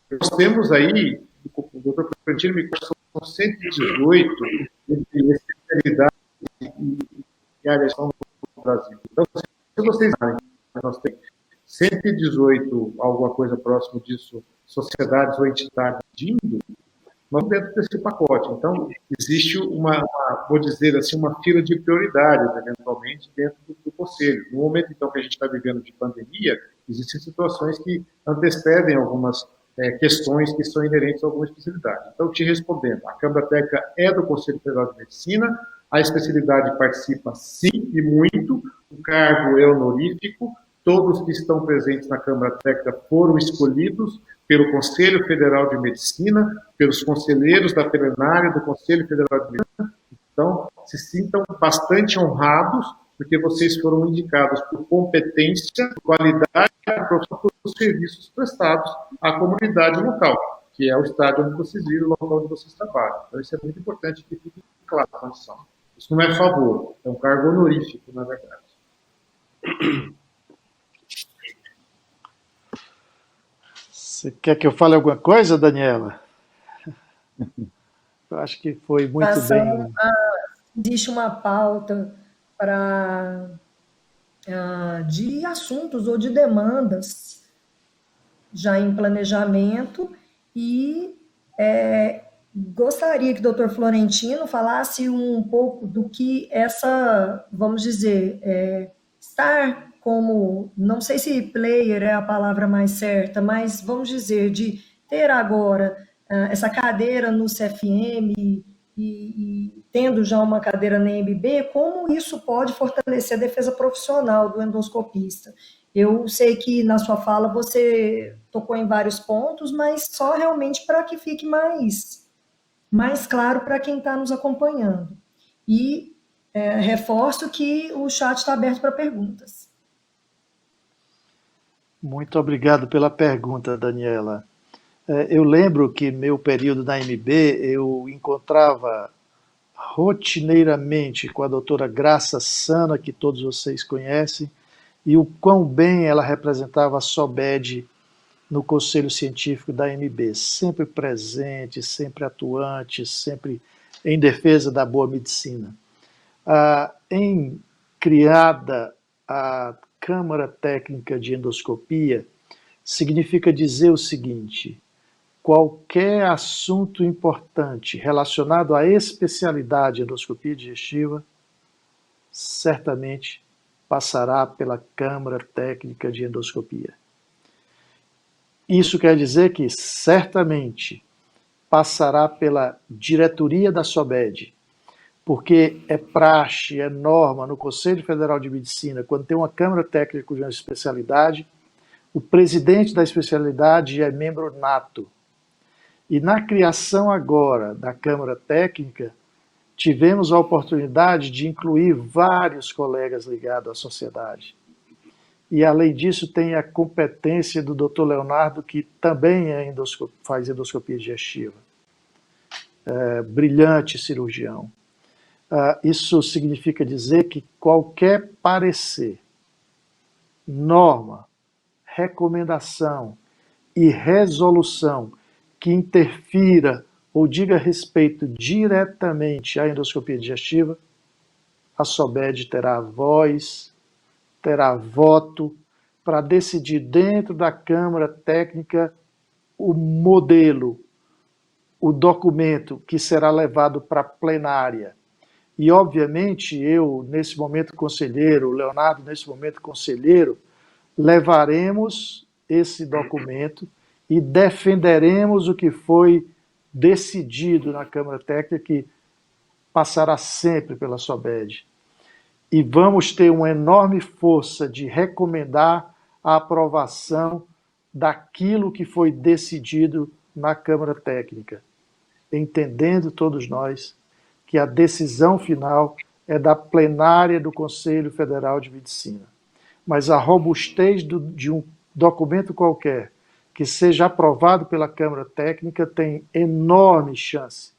Nós temos aí, o doutor Florentino me conta, são 118 especialidades e áreas no Brasil. Então, se vocês sabem, nós temos 118, alguma coisa próximo disso, sociedades ou entidades indo, nós dentro desse pacote. Então, existe vou dizer assim, uma fila de prioridades, eventualmente, dentro do Conselho. No momento, então, que a gente está vivendo de pandemia, existem situações que antecedem algumas questões que são inerentes a alguma especialidade. Então, te respondendo, a Câmara Técnica é do Conselho Federal de Medicina, a especialidade participa sim e muito, o cargo é honorífico, todos que estão presentes na Câmara Técnica foram escolhidos pelo Conselho Federal de Medicina, pelos conselheiros da plenária do Conselho Federal de Medicina. Então, se sintam bastante honrados, porque vocês foram indicados por competência, qualidade e profissional dos serviços prestados à comunidade local, que é o estádio onde vocês vivem, o local onde vocês trabalham. Então, isso é muito importante que fique claro a condição. Isso não é favor, é um cargo honorífico, na verdade. Você quer que eu fale alguma coisa, Daniela? Eu acho que foi muito bem. Existe uma pauta de assuntos ou de demandas já em planejamento e gostaria que o doutor Florentino falasse um pouco do que vamos dizer, estar como, não sei se player é a palavra mais certa, mas vamos dizer, de ter agora essa cadeira no CFM e tendo já uma cadeira na MB, como isso pode fortalecer a defesa profissional do endoscopista. Eu sei que na sua fala você tocou em vários pontos, mas só realmente para que fique mais claro para quem está nos acompanhando. E reforço que o chat está aberto para perguntas. Muito obrigado pela pergunta, Daniela. Eu lembro que meu período na MB eu encontrava rotineiramente com a doutora Graça Sana, que todos vocês conhecem, e o quão bem ela representava a SOBED no Conselho Científico da MB, sempre presente, sempre atuante, sempre em defesa da boa medicina. Em criada a Câmara Técnica de Endoscopia, significa dizer o seguinte: qualquer assunto importante relacionado à especialidade endoscopia digestiva certamente passará pela Câmara Técnica de Endoscopia. Isso quer dizer que certamente passará pela diretoria da SOBED, porque é praxe, é norma no Conselho Federal de Medicina, quando tem uma Câmara Técnica de uma especialidade, o presidente da especialidade é membro nato. E na criação agora da Câmara Técnica, tivemos a oportunidade de incluir vários colegas ligados à sociedade. E, além disso, tem a competência do Dr. Leonardo, que também faz endoscopia digestiva. Brilhante cirurgião. Isso significa dizer que qualquer parecer, norma, recomendação e resolução que interfira ou diga respeito diretamente à endoscopia digestiva, a SOBED terá voz, terá voto para decidir dentro da Câmara Técnica o modelo, o documento que será levado para a plenária. E, obviamente, eu, nesse momento conselheiro, o Leonardo, nesse momento conselheiro, levaremos esse documento e defenderemos o que foi decidido na Câmara Técnica, que passará sempre pela SOBED. E vamos ter uma enorme força de recomendar a aprovação daquilo que foi decidido na Câmara Técnica, entendendo todos nós que a decisão final é da plenária do Conselho Federal de Medicina. Mas a robustez de um documento qualquer que seja aprovado pela Câmara Técnica tem enorme chance,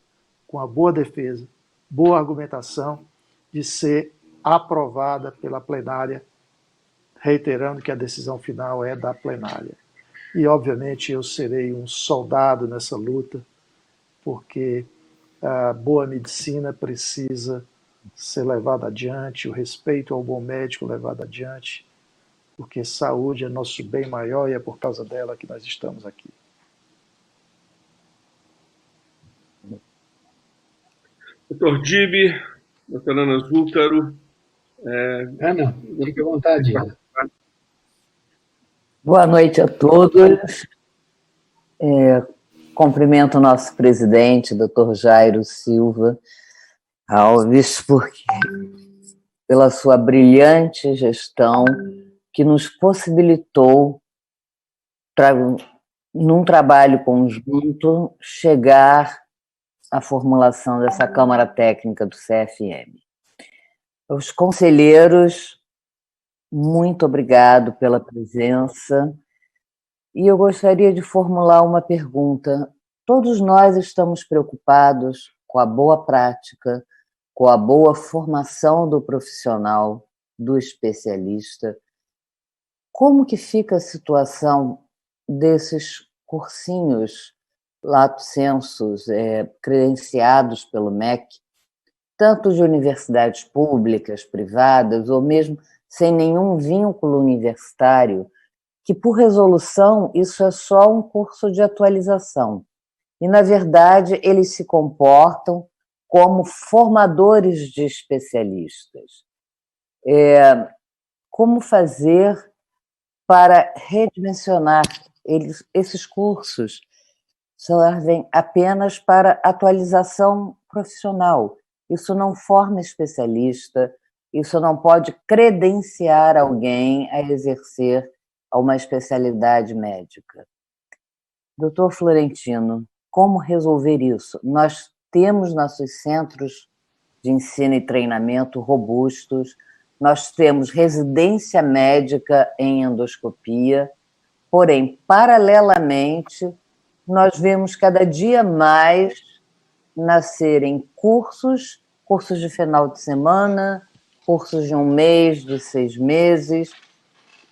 com a boa defesa, boa argumentação, de ser aprovada pela plenária, reiterando que a decisão final é da plenária. E, obviamente, eu serei um soldado nessa luta, porque a boa medicina precisa ser levada adiante, o respeito ao bom médico levado adiante, porque saúde é nosso bem maior e é por causa dela que nós estamos aqui. Doutor Dibe, doutora Ana Zúcaro. Ana, fique à vontade. Boa noite a todos. Cumprimento o nosso presidente, doutor Jairo Silva Alves, pela sua brilhante gestão, que nos possibilitou, num trabalho conjunto, chegar à formulação dessa Câmara Técnica do CFM. Os conselheiros, muito obrigado pela presença. E eu gostaria de formular uma pergunta. Todos nós estamos preocupados com a boa prática, com a boa formação do profissional, do especialista. Como que fica a situação desses cursinhos lato sensus, credenciados pelo MEC, tanto de universidades públicas, privadas, ou mesmo sem nenhum vínculo universitário, que, por resolução, isso é só um curso de atualização. E, na verdade, eles se comportam como formadores de especialistas. Como fazer para redimensionar esses cursos? Servem apenas para atualização profissional. Isso não forma especialista, isso não pode credenciar alguém a exercer uma especialidade médica. Doutor Florentino, como resolver isso? Nós temos nossos centros de ensino e treinamento robustos, nós temos residência médica em endoscopia, porém, paralelamente, nós vemos cada dia mais nascerem cursos de final de semana, cursos de 1 mês, de 6 meses,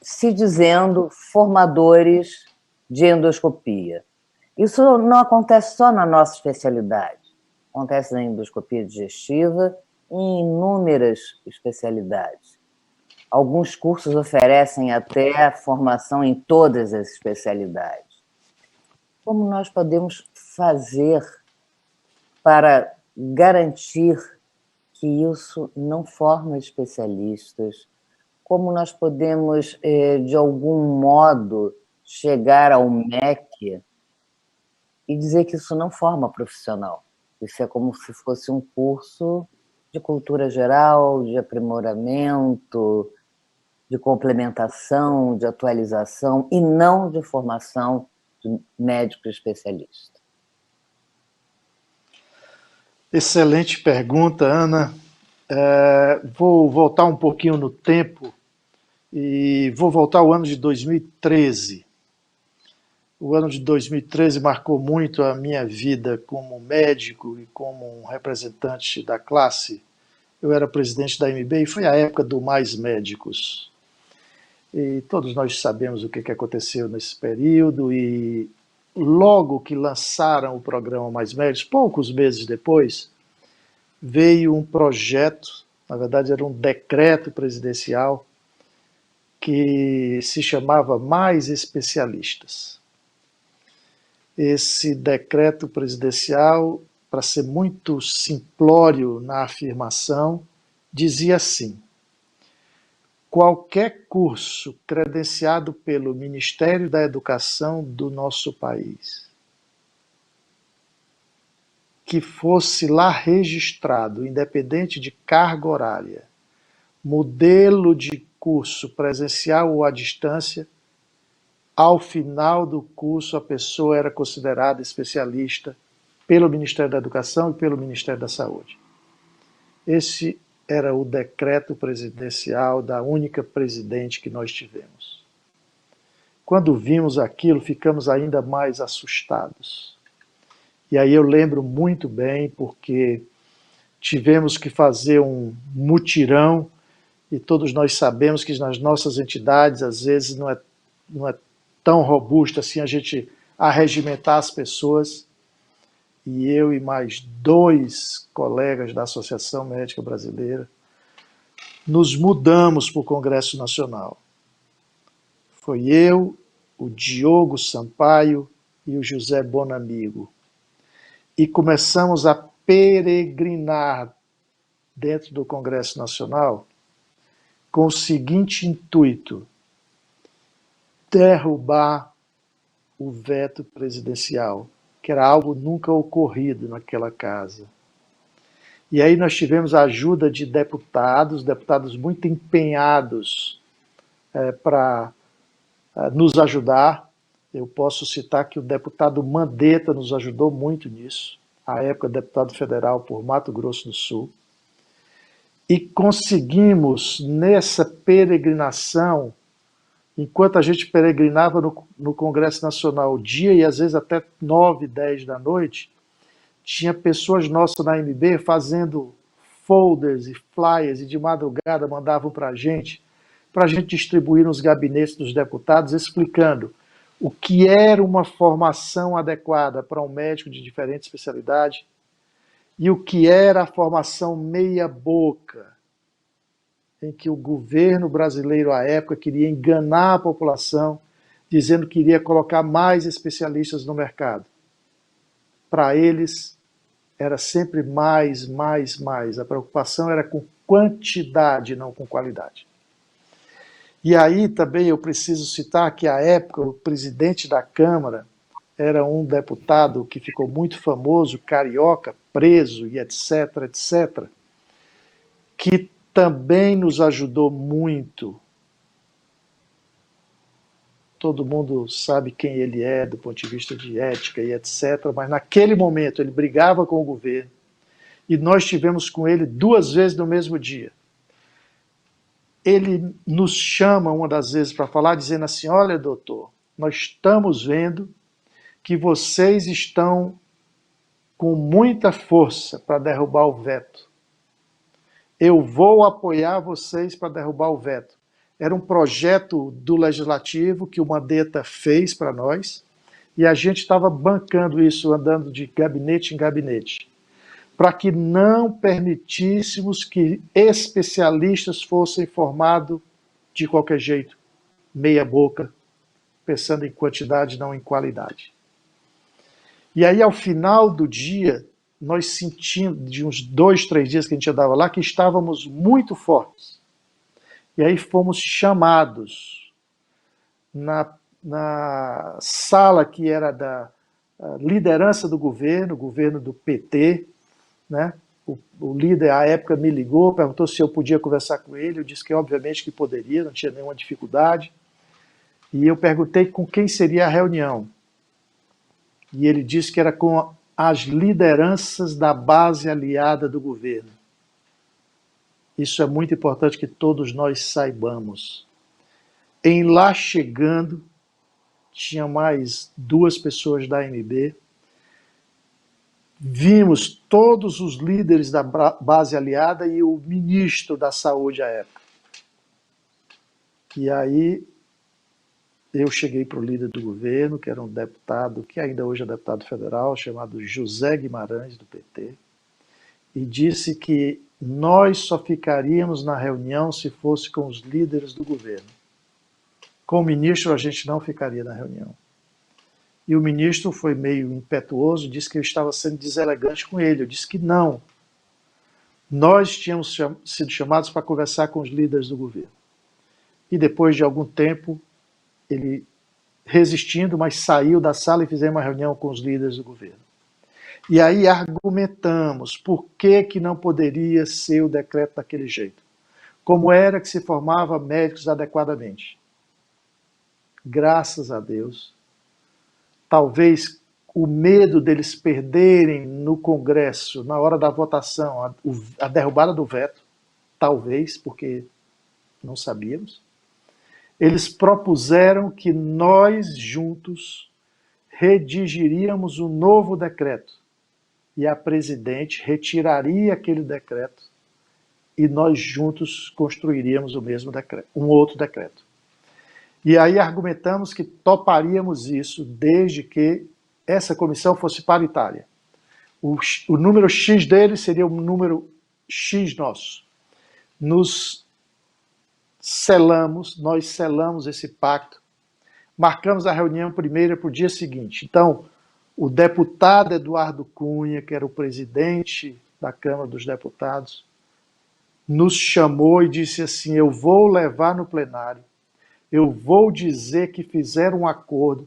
se dizendo formadores de endoscopia. Isso não acontece só na nossa especialidade, acontece na endoscopia digestiva e em inúmeras especialidades. Alguns cursos oferecem até a formação em todas as especialidades. Como nós podemos fazer para garantir que isso não forma especialistas? Como nós podemos, de algum modo, chegar ao MEC e dizer que isso não forma profissional. Isso é como se fosse um curso de cultura geral, de aprimoramento, de complementação, de atualização, e não de formação de médico especialista. Excelente pergunta, Ana. Vou voltar um pouquinho no tempo e vou voltar ao ano de 2013. O ano de 2013 marcou muito a minha vida como médico e como um representante da classe. Eu era presidente da MB e foi a época do Mais Médicos. E todos nós sabemos o que aconteceu nesse período, e logo que lançaram o programa Mais Médicos, poucos meses depois, veio um projeto, na verdade era um decreto presidencial, que se chamava Mais Especialistas. Esse decreto presidencial, para ser muito simplório na afirmação, dizia assim: qualquer curso credenciado pelo Ministério da Educação do nosso país, que fosse lá registrado, independente de carga horária, modelo de curso presencial ou à distância, ao final do curso a pessoa era considerada especialista pelo Ministério da Educação e pelo Ministério da Saúde. Esse era o decreto presidencial da única presidente que nós tivemos. Quando vimos aquilo, ficamos ainda mais assustados. E aí eu lembro muito bem, porque tivemos que fazer um mutirão, e todos nós sabemos que nas nossas entidades, às vezes, não é tão robusto assim a gente arregimentar as pessoas. E eu e mais 2 colegas da Associação Médica Brasileira nos mudamos para o Congresso Nacional. Foi eu, o Diogo Sampaio e o José Bonamigo. E começamos a peregrinar dentro do Congresso Nacional com o seguinte intuito: derrubar o veto presidencial, que era algo nunca ocorrido naquela casa. E aí nós tivemos a ajuda de deputados muito empenhados para nos ajudar. Eu posso citar que o deputado Mandetta nos ajudou muito nisso, à época deputado federal por Mato Grosso do Sul. E conseguimos, nessa peregrinação, enquanto a gente peregrinava no Congresso Nacional, dia e às vezes até 9, 10 da noite, tinha pessoas nossas na MB fazendo folders e flyers, e de madrugada mandavam para a gente distribuir nos gabinetes dos deputados, explicando o que era uma formação adequada para um médico de diferente especialidade e o que era a formação meia-boca, em que o governo brasileiro, à época, queria enganar a população, dizendo que iria colocar mais especialistas no mercado. Para eles, era sempre mais, mais, mais. A preocupação era com quantidade, não com qualidade. E aí também eu preciso citar que, à época, o presidente da Câmara era um deputado que ficou muito famoso, carioca, preso e etc., etc., que também nos ajudou muito. Todo mundo sabe quem ele é do ponto de vista de ética e etc., mas naquele momento ele brigava com o governo e nós tivemos com ele 2 vezes no mesmo dia. Ele nos chama uma das vezes para falar, dizendo assim: olha, doutor, nós estamos vendo que vocês estão com muita força para derrubar o veto. Eu vou apoiar vocês para derrubar o veto. Era um projeto do Legislativo que o Mandetta fez para nós, e a gente estava bancando isso, andando de gabinete em gabinete, para que não permitíssemos que especialistas fossem formados de qualquer jeito, meia boca, pensando em quantidade, não em qualidade. E aí, ao final do dia, nós sentimos, de uns 2, 3 dias que a gente andava lá, que estávamos muito fortes. E aí fomos chamados na sala que era da liderança do governo do PT, né? O líder, à época, me ligou, perguntou se eu podia conversar com ele, eu disse que, obviamente, que poderia, não tinha nenhuma dificuldade, e eu perguntei com quem seria a reunião, e ele disse que era com as lideranças da base aliada do governo. Isso é muito importante que todos nós saibamos. Em lá chegando, tinha mais 2 pessoas da AMB, vimos todos os líderes da base aliada e o ministro da saúde à época. E aí eu cheguei para o líder do governo, que era um deputado, que ainda hoje é deputado federal, chamado José Guimarães, do PT, e disse que nós só ficaríamos na reunião se fosse com os líderes do governo. Com o ministro a gente não ficaria na reunião. E o ministro foi meio impetuoso, disse que eu estava sendo deselegante com ele. Eu disse que não. Nós tínhamos sido chamados para conversar com os líderes do governo. E depois de algum tempo, ele resistindo, mas saiu da sala e fizemos uma reunião com os líderes do governo. E aí argumentamos por que não poderia ser o decreto daquele jeito. Como era que se formava médicos adequadamente. Graças a Deus, talvez o medo deles perderem no Congresso, na hora da votação, a derrubada do veto, talvez, porque não sabíamos, eles propuseram que nós juntos redigiríamos um novo decreto e a presidente retiraria aquele decreto e nós juntos construiríamos o mesmo decreto, um outro decreto. E aí argumentamos que toparíamos isso desde que essa comissão fosse paritária. O número X deles seria o número X nosso. Nós selamos esse pacto, marcamos a reunião primeira para o dia seguinte. Então, o deputado Eduardo Cunha, que era o presidente da Câmara dos Deputados, nos chamou e disse assim: eu vou levar no plenário, eu vou dizer que fizeram um acordo,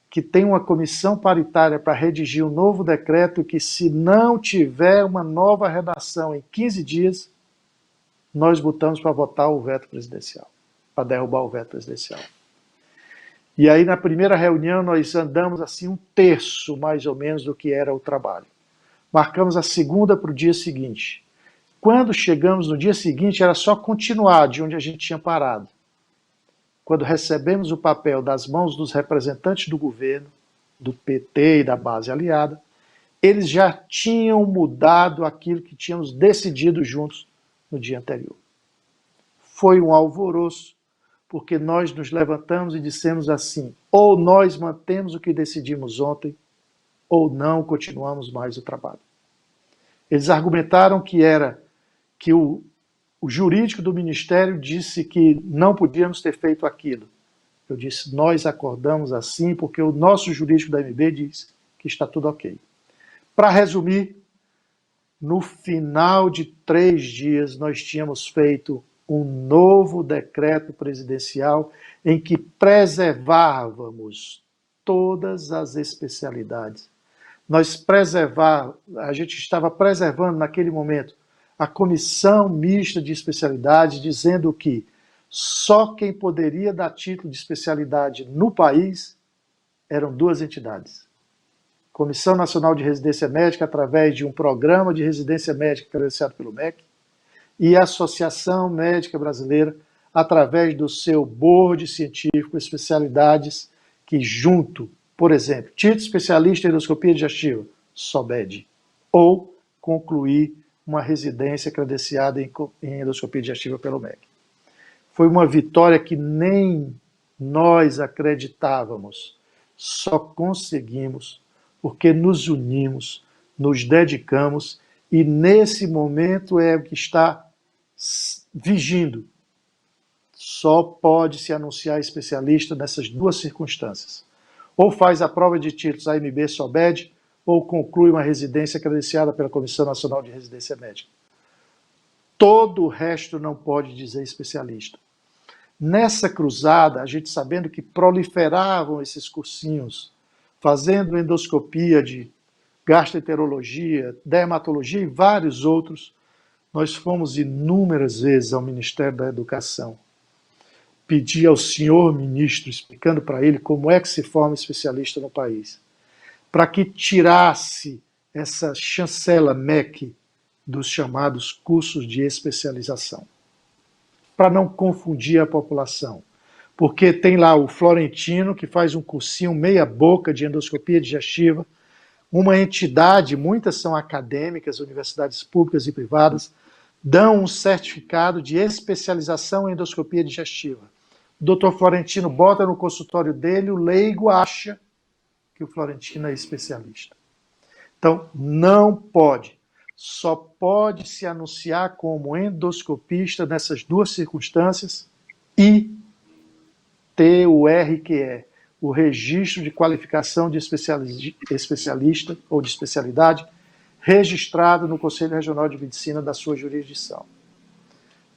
que tem uma comissão paritária para redigir um novo decreto, que se não tiver uma nova redação em 15 dias, nós botamos para votar o veto presidencial, para derrubar o veto presidencial. E aí, na primeira reunião, nós andamos assim 1/3, mais ou menos, do que era o trabalho. Marcamos a segunda para o dia seguinte. Quando chegamos no dia seguinte, era só continuar de onde a gente tinha parado. Quando recebemos o papel das mãos dos representantes do governo, do PT e da base aliada, eles já tinham mudado aquilo que tínhamos decidido juntos no dia anterior. Foi um alvoroço, porque nós nos levantamos e dissemos assim: ou nós mantemos o que decidimos ontem, ou não continuamos mais o trabalho. Eles argumentaram que o jurídico do Ministério disse que não podíamos ter feito aquilo. Eu disse: nós acordamos assim porque o nosso jurídico da AMB diz que está tudo ok. Para resumir, no final de 3 dias nós tínhamos feito um novo decreto presidencial em que preservávamos todas as especialidades. A gente estava preservando naquele momento a comissão mista de especialidades, dizendo que só quem poderia dar título de especialidade no país eram 2 entidades. Comissão Nacional de Residência Médica, através de um programa de residência médica credenciado pelo MEC, e a Associação Médica Brasileira, através do seu board científico, especialidades que junto, por exemplo, título especialista em endoscopia digestiva, SOBED, ou concluir uma residência credenciada em endoscopia digestiva pelo MEC. Foi uma vitória que nem nós acreditávamos, só conseguimos porque nos unimos, nos dedicamos, e nesse momento é o que está vigindo. Só pode se anunciar especialista nessas 2 circunstâncias. Ou faz a prova de títulos AMB SOBED, ou conclui uma residência credenciada pela Comissão Nacional de Residência Médica. Todo o resto não pode dizer especialista. Nessa cruzada, a gente sabendo que proliferavam esses cursinhos, fazendo endoscopia de gastroenterologia, dermatologia e vários outros, nós fomos inúmeras vezes ao Ministério da Educação pedir ao senhor ministro, explicando para ele como é que se forma especialista no país, para que tirasse essa chancela MEC dos chamados cursos de especialização, para não confundir a população. Porque tem lá o Florentino, que faz um cursinho meia boca de endoscopia digestiva, uma entidade, muitas são acadêmicas, universidades públicas e privadas, dão um certificado de especialização em endoscopia digestiva. O doutor Florentino bota no consultório dele, o leigo acha que o Florentino é especialista. Então, não pode. Só pode se anunciar como endoscopista nessas duas circunstâncias e ter o RQE, o Registro de Qualificação de Especialista ou de Especialidade, registrado no Conselho Regional de Medicina da sua jurisdição.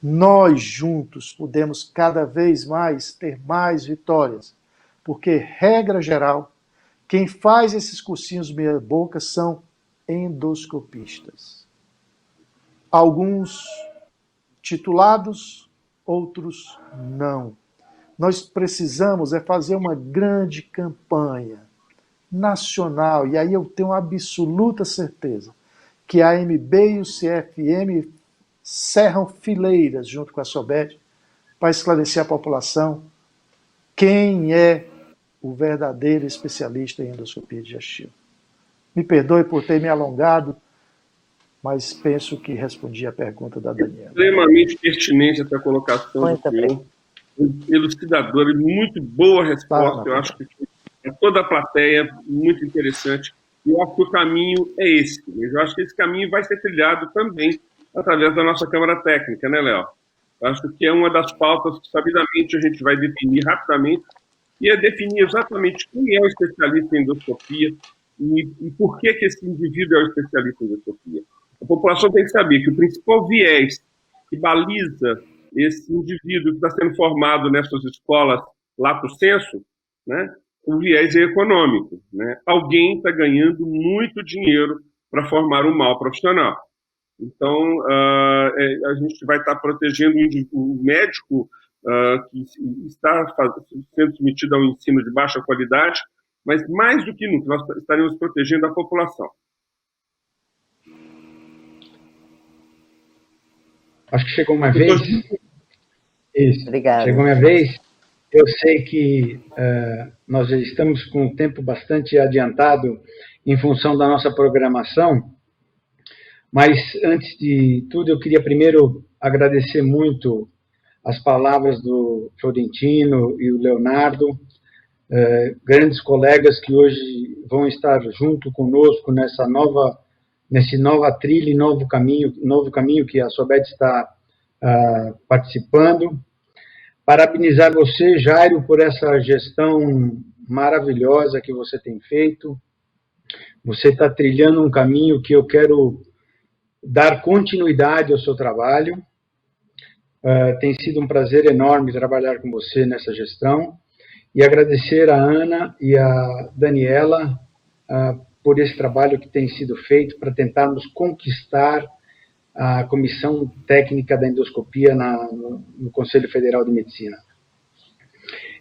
Nós juntos podemos cada vez mais ter mais vitórias, porque, regra geral, quem faz esses cursinhos meia boca são endoscopistas. Alguns titulados, outros não. Nós precisamos fazer uma grande campanha nacional, e aí eu tenho absoluta certeza que a AMB e o CFM cerram fileiras junto com a SOBED para esclarecer a população quem é o verdadeiro especialista em endoscopia digestiva. Me perdoe por ter me alongado, mas penso que respondi a pergunta da Daniela. Extremamente pertinente essa colocação do senhor, elucidadora e muito boa resposta. Eu acho que toda a plateia muito interessante. E eu acho que o caminho é esse. Eu acho que esse caminho vai ser trilhado também através da nossa Câmara Técnica, né, Léo? Eu acho que é uma das pautas que, sabidamente, a gente vai definir rapidamente, e é definir exatamente quem é o especialista em endoscopia e por que esse indivíduo é o especialista em endoscopia. A população tem que saber que o principal viés que baliza esse indivíduo que está sendo formado nessas escolas lato sensu, né, o viés é econômico. Né? Alguém está ganhando muito dinheiro para formar um mau profissional. Então, a gente vai estar protegendo o médico que está sendo submetido a um ensino de baixa qualidade, mas mais do que nunca, nós estaremos protegendo a população. Acho que chegou uma vez. Isso. Obrigada. Chegou minha vez. Eu sei que nós já estamos com o tempo bastante adiantado em função da nossa programação, mas antes de tudo eu queria primeiro agradecer muito as palavras do Florentino e o Leonardo, grandes colegas que hoje vão estar junto conosco nessa nova trilha e novo caminho que a SOBED está participando. Parabenizar você, Jairo, por essa gestão maravilhosa que você tem feito. Você está trilhando um caminho que eu quero dar continuidade ao seu trabalho. Tem sido um prazer enorme trabalhar com você nessa gestão. E agradecer a Ana e a Daniela por esse trabalho que tem sido feito para tentarmos conquistar a Comissão Técnica da Endoscopia no Conselho Federal de Medicina.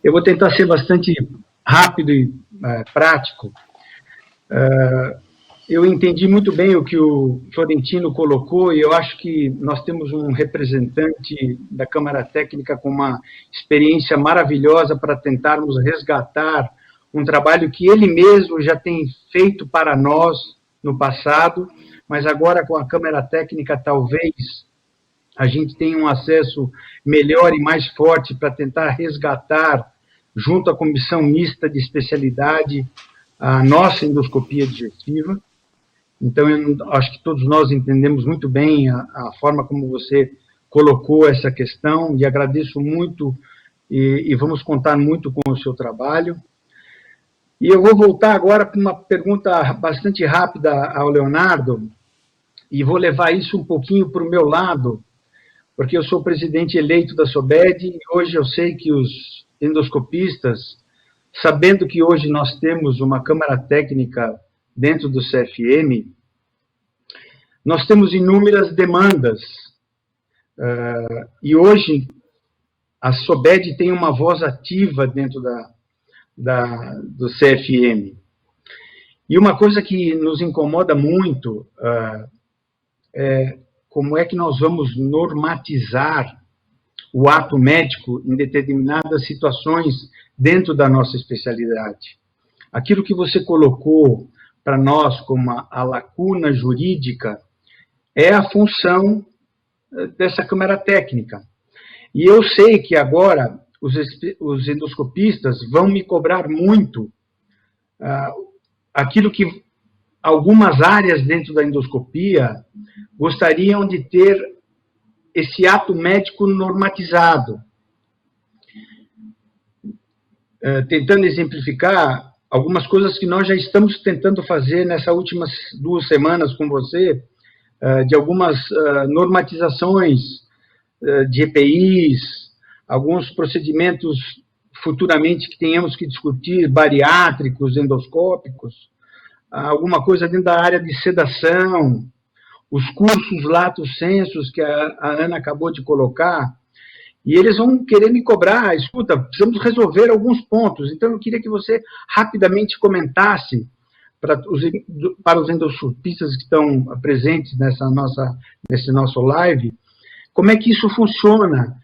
Eu vou tentar ser bastante rápido e prático. Eu entendi muito bem o que o Florentino colocou e eu acho que nós temos um representante da Câmara Técnica com uma experiência maravilhosa para tentarmos resgatar um trabalho que ele mesmo já tem feito para nós no passado, mas agora com a Câmara Técnica talvez a gente tenha um acesso melhor e mais forte para tentar resgatar, junto à Comissão Mista de Especialidade, a nossa endoscopia digestiva. Então, eu acho que todos nós entendemos muito bem a forma como você colocou essa questão e agradeço muito e vamos contar muito com o seu trabalho. E eu vou voltar agora para uma pergunta bastante rápida ao Leonardo e vou levar isso um pouquinho para o meu lado, porque eu sou presidente eleito da SOBED e hoje eu sei que os endoscopistas, sabendo que hoje nós temos uma Câmara Técnica dentro do CFM, nós temos inúmeras demandas. E hoje a SOBED tem uma voz ativa dentro do CFM. E uma coisa que nos incomoda muito é como é que nós vamos normatizar o ato médico em determinadas situações dentro da nossa especialidade. Aquilo que você colocou para nós como a lacuna jurídica é a função dessa Câmara Técnica. E eu sei que agora os endoscopistas vão me cobrar muito aquilo que algumas áreas dentro da endoscopia gostariam de ter esse ato médico normatizado. Tentando exemplificar algumas coisas que nós já estamos tentando fazer nessas últimas 2 semanas com você, de algumas normatizações de EPIs, alguns procedimentos futuramente que tenhamos que discutir, bariátricos, endoscópicos, alguma coisa dentro da área de sedação, os cursos lato sensus que a Ana acabou de colocar, e eles vão querer me cobrar, escuta, precisamos resolver alguns pontos, então eu queria que você rapidamente comentasse para os endoscopistas que estão presentes nesse nosso live, como é que isso funciona,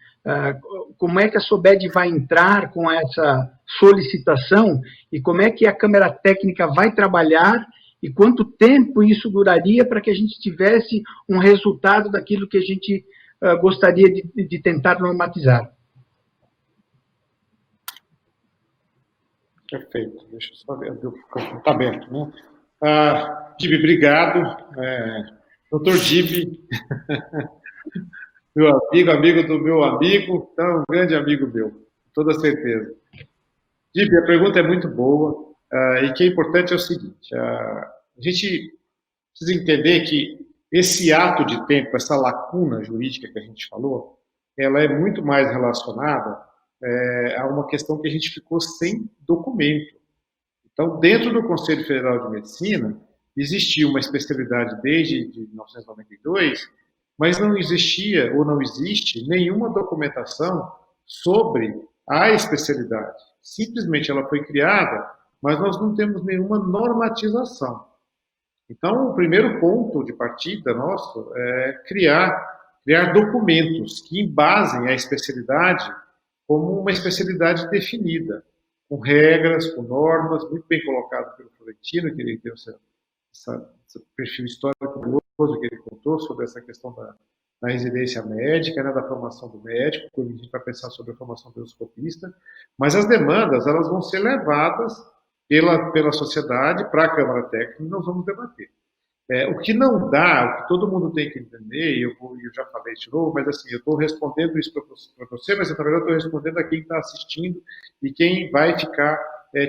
como é que a SOBED vai entrar com essa solicitação e como é que a Câmara Técnica vai trabalhar e quanto tempo isso duraria para que a gente tivesse um resultado daquilo que a gente gostaria de tentar normatizar. Perfeito. Deixa eu só ver, o microfone está aberto, né? Gibi, obrigado. Doutor Gibi, meu amigo do meu amigo, então, um grande amigo meu, com toda certeza. Gibi, a pergunta é muito boa, e que é importante é o seguinte, a gente precisa entender que esse ato de tempo, essa lacuna jurídica que a gente falou, ela é muito mais relacionada a uma questão que a gente ficou sem documento. Então, dentro do Conselho Federal de Medicina, existia uma especialidade desde 1992, mas não existia ou não existe nenhuma documentação sobre a especialidade. Simplesmente ela foi criada, mas nós não temos nenhuma normatização. Então, o primeiro ponto de partida nosso é criar documentos que embasem a especialidade como uma especialidade definida, com regras, com normas, muito bem colocado pelo Florentino, que ele tem esse perfil histórico curioso que ele contou sobre essa questão da residência médica, né, da formação do médico, quando a gente vai pensar sobre a formação do endoscopista, mas as demandas elas vão ser levadas pela sociedade para a Câmara Técnica e nós vamos debater. O que não dá, o que todo mundo tem que entender, e eu já falei de novo, mas assim, eu estou respondendo isso para você, mas na verdade eu estou respondendo a quem está assistindo e quem vai ficar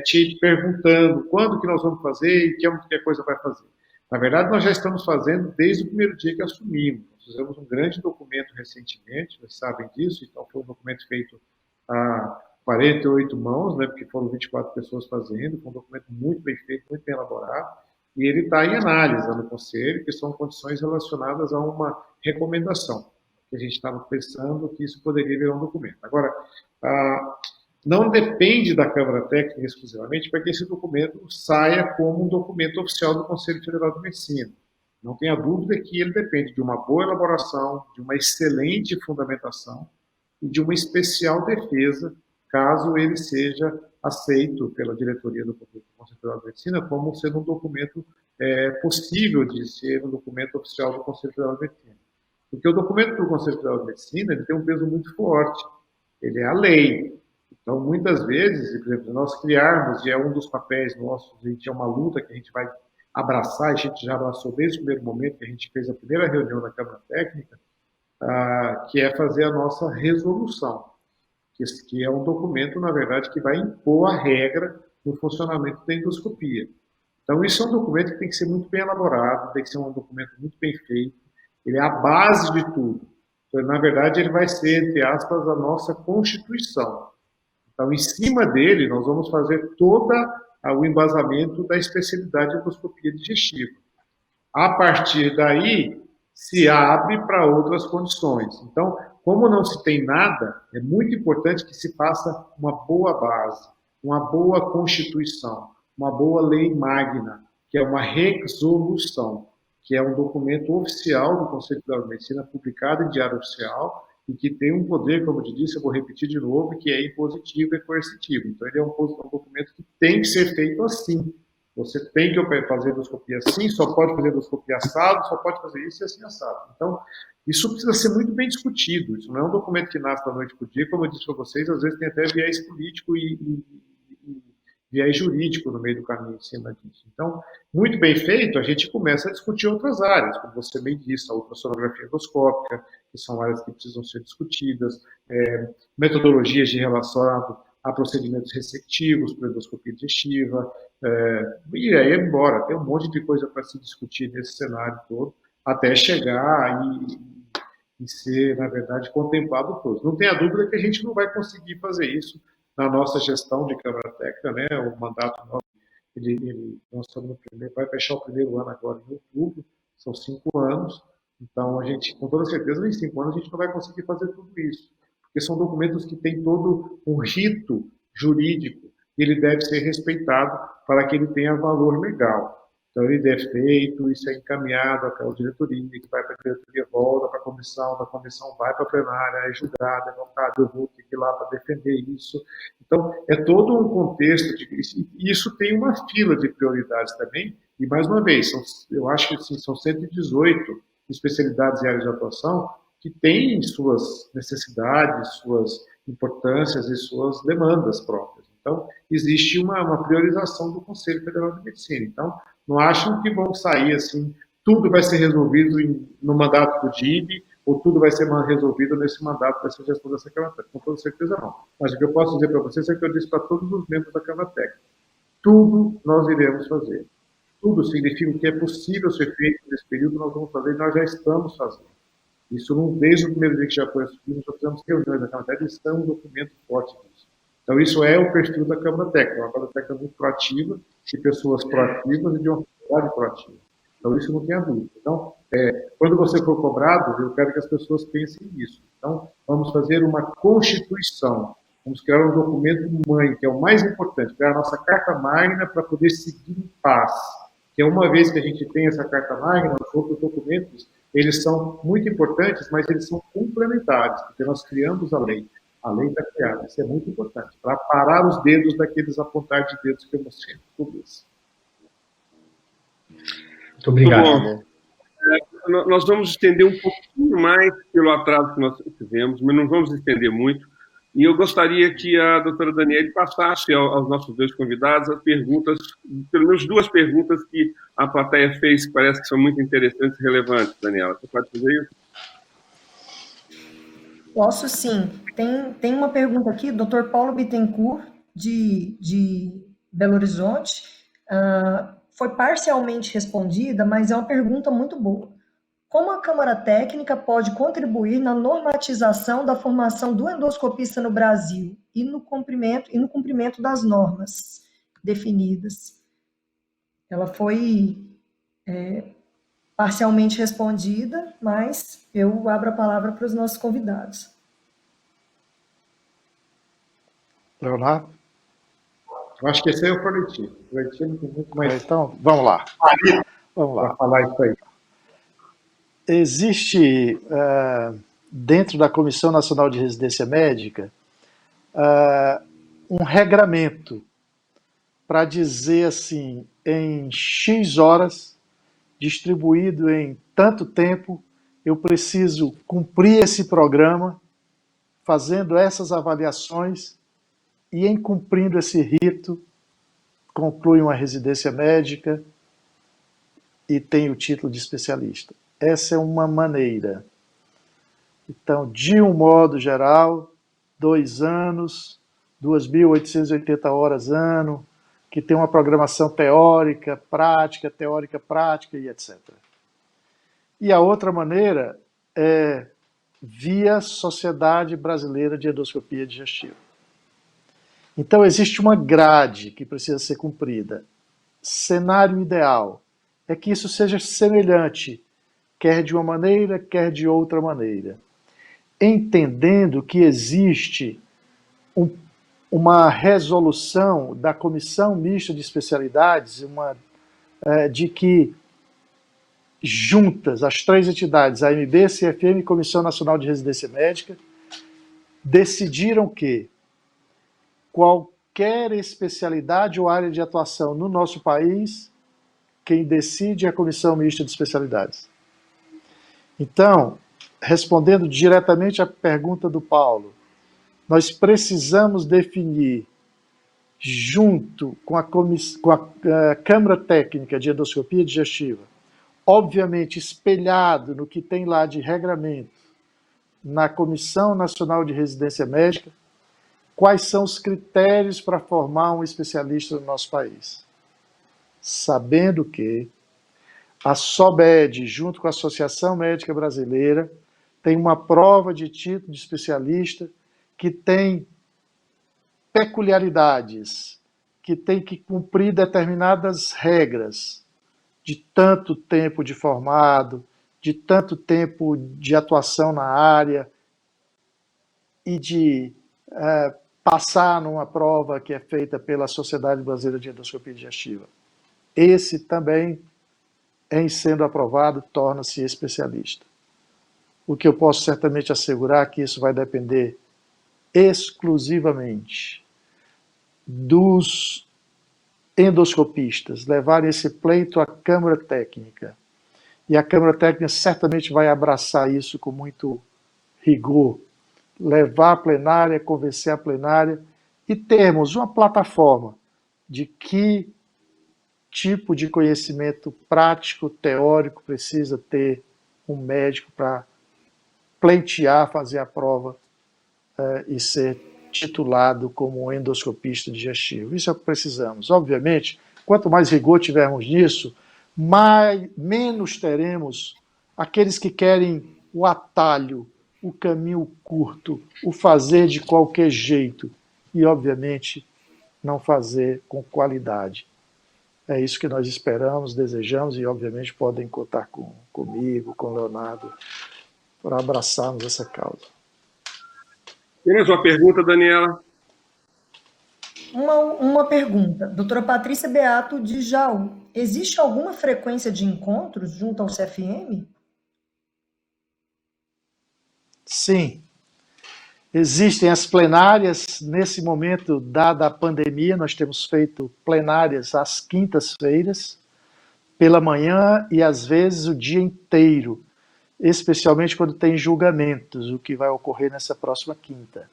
te perguntando quando que nós vamos fazer e que a coisa vai fazer. Na verdade, nós já estamos fazendo desde o primeiro dia que assumimos. Nós fizemos um grande documento recentemente, vocês sabem disso, então foi um documento feito a 48 mãos, né, porque foram 24 pessoas fazendo, foi um documento muito bem feito, muito bem elaborado, e ele está em análise no Conselho, que são condições relacionadas a uma recomendação, que a gente estava pensando que isso poderia virar um documento. Agora, não depende da Câmara Técnica exclusivamente para que esse documento saia como um documento oficial do Conselho Federal de Medicina. Não tenha dúvida que ele depende de uma boa elaboração, de uma excelente fundamentação e de uma especial defesa, caso ele seja aceito pela diretoria do Conselho Federal de Medicina como sendo um documento possível de ser um documento oficial do Conselho Federal de Medicina. Porque o documento do Conselho Federal de Medicina ele tem um peso muito forte, ele é a lei. Então, muitas vezes, por exemplo, nós criarmos, e é um dos papéis nossos, a gente é uma luta que a gente vai abraçar, a gente já abraçou desde o primeiro momento que a gente fez a primeira reunião da Câmara Técnica, que é fazer a nossa resolução, que é um documento, na verdade, que vai impor a regra no funcionamento da endoscopia. Então, isso é um documento que tem que ser muito bem elaborado, tem que ser um documento muito bem feito, ele é a base de tudo. Na verdade, ele vai ser, entre aspas, a nossa Constituição. Então, em cima dele, nós vamos fazer todo o embasamento da especialidade de endoscopia digestiva. A partir daí, se abre para outras condições. Então, como não se tem nada, é muito importante que se faça uma boa base, uma boa Constituição, uma boa lei magna, que é uma resolução, que é um documento oficial do Conselho Federal de Medicina, publicado em Diário Oficial, e que tem um poder, como eu te disse, eu vou repetir de novo, que é impositivo e coercitivo. Então, ele é um documento que tem que ser feito assim. Você tem que fazer endoscopia assim, só pode fazer endoscopia assado, só pode fazer isso e assim assado. Então, isso precisa ser muito bem discutido. Isso não é um documento que nasce da noite para o dia, como eu disse para vocês, às vezes tem até viés político e viés jurídico no meio do caminho em cima disso. Então, muito bem feito, a gente começa a discutir outras áreas, como você bem disse, a ultrassonografia endoscópica, que são áreas que precisam ser discutidas, metodologias de relação a procedimentos ressectivos para endoscopia digestiva, e aí embora, tem um monte de coisa para se discutir nesse cenário todo, até chegar e ser, na verdade, contemplado todos. Não tenha dúvida que a gente não vai conseguir fazer isso na nossa gestão de Câmara Técnica, né? O mandato nosso, nós estamos no primeiro, vai fechar o primeiro ano agora em outubro, são 5 anos, então a gente, com toda certeza, em 5 anos a gente não vai conseguir fazer tudo isso, porque são documentos que têm todo um rito jurídico, e ele deve ser respeitado para que ele tenha valor legal. Então, ele é feito, isso é encaminhado àquela diretoria, que vai para a diretoria, volta para a comissão, da comissão vai para a plenária, é julgado, é votado, eu vou ter que ir lá para defender isso. Então, é todo um contexto, e isso tem uma fila de prioridades também, e mais uma vez, eu acho que assim, são 118 especialidades e áreas de atuação que têm suas necessidades, suas importâncias e suas demandas próprias. Então, existe uma priorização do Conselho Federal de Medicina. Então, não acham que vão sair assim, tudo vai ser resolvido no mandato do DIB, ou tudo vai ser resolvido nesse mandato dessa gestão dessa Câmara Técnica. Com toda certeza não. Mas o que eu posso dizer para vocês é que eu disse para todos os membros da Câmara Técnica. Tudo nós iremos fazer. Tudo significa que é possível ser feito nesse período, nós vamos fazer e nós já estamos fazendo. Isso desde o primeiro dia que já foi assumido, nós já fizemos reuniões da Câmara Técnica e isso é um documento forte disso. Então, isso é o perfil da Câmara Técnica, uma Câmara Técnica muito proativa, de pessoas proativas e de uma sociedade proativa. Então, isso não tem a dúvida. Então, quando você for cobrado, eu quero que as pessoas pensem nisso. Então, vamos fazer uma Constituição, vamos criar um documento mãe, que é o mais importante, criar a nossa Carta Magna para poder seguir em paz. Que uma vez que a gente tem essa Carta Magna, os outros documentos, eles são muito importantes, mas eles são complementares, porque nós criamos a lei. A lei está criada, isso é muito importante, para parar os dedos daqueles apontar de dedos que eu mostrei no começo. Muito obrigado. Nós vamos estender um pouquinho mais pelo atraso que nós tivemos, mas não vamos estender muito. E eu gostaria que a doutora Daniele passasse aos nossos 2 convidados as perguntas, pelo menos 2 perguntas que a plateia fez, que parece que são muito interessantes e relevantes, Daniela. Você pode fazer isso? Posso sim. Tem uma pergunta aqui, Dr. Paulo Bittencourt, de Belo Horizonte. Foi parcialmente respondida, mas é uma pergunta muito boa. Como a Câmara Técnica pode contribuir na normatização da formação do endoscopista no Brasil e no cumprimento das normas definidas? Ela foi parcialmente respondida, mas eu abro a palavra para os nossos convidados. Leonardo? Eu acho que esse aí é o Florentino. O Florentino tem muito mais Então, vamos lá. para falar isso aí. Existe, dentro da Comissão Nacional de Residência Médica, um regramento para dizer assim, em X horas, distribuído em tanto tempo, eu preciso cumprir esse programa, fazendo essas avaliações, e em cumprindo esse rito, conclui uma residência médica e tem o título de especialista. Essa é uma maneira. Então, de um modo geral, 2 anos, 2.880 horas ano, que tem uma programação teórica, prática e etc. E a outra maneira é via Sociedade Brasileira de Endoscopia Digestiva. Então, existe uma grade que precisa ser cumprida. Cenário ideal é que isso seja semelhante, quer de uma maneira, quer de outra maneira. Entendendo que existe uma resolução da Comissão Mista de Especialidades, de que juntas, as três entidades, a AMB, CFM e Comissão Nacional de Residência Médica, decidiram que qualquer especialidade ou área de atuação no nosso país, quem decide é a Comissão Mista de Especialidades. Então, respondendo diretamente à pergunta do Paulo, nós precisamos definir, junto com a Câmara Técnica de Endoscopia Digestiva, obviamente espelhado no que tem lá de regramento, na Comissão Nacional de Residência Médica, quais são os critérios para formar um especialista no nosso país. Sabendo que a SOBED, junto com a Associação Médica Brasileira, tem uma prova de título de especialista que tem peculiaridades, que tem que cumprir determinadas regras, de tanto tempo de formado, de tanto tempo de atuação na área e de passar numa prova que é feita pela Sociedade Brasileira de Endoscopia Digestiva. Esse também, em sendo aprovado, torna-se especialista. O que eu posso certamente assegurar é que isso vai depender exclusivamente dos endoscopistas levarem esse pleito à Câmara Técnica. E a Câmara Técnica certamente vai abraçar isso com muito rigor, levar a plenária, convencer a plenária e termos uma plataforma de que tipo de conhecimento prático, teórico precisa ter um médico para pleitear, fazer a prova e ser titulado como endoscopista digestivo. Isso é o que precisamos. Obviamente, quanto mais rigor tivermos nisso, menos teremos aqueles que querem o atalho, o caminho curto, o fazer de qualquer jeito e, obviamente, não fazer com qualidade. É isso que nós esperamos, desejamos e, obviamente, podem contar comigo, com o Leonardo, para abraçarmos essa causa. Tem mais uma pergunta, Daniela? Uma pergunta. Doutora Patrícia Beato, de Jaú. Existe alguma frequência de encontros junto ao CFM? Sim. Existem as plenárias. Nesse momento, dada a pandemia, nós temos feito plenárias às quintas-feiras, pela manhã e, às vezes, o dia inteiro, especialmente quando tem julgamentos, o que vai ocorrer nessa próxima quinta.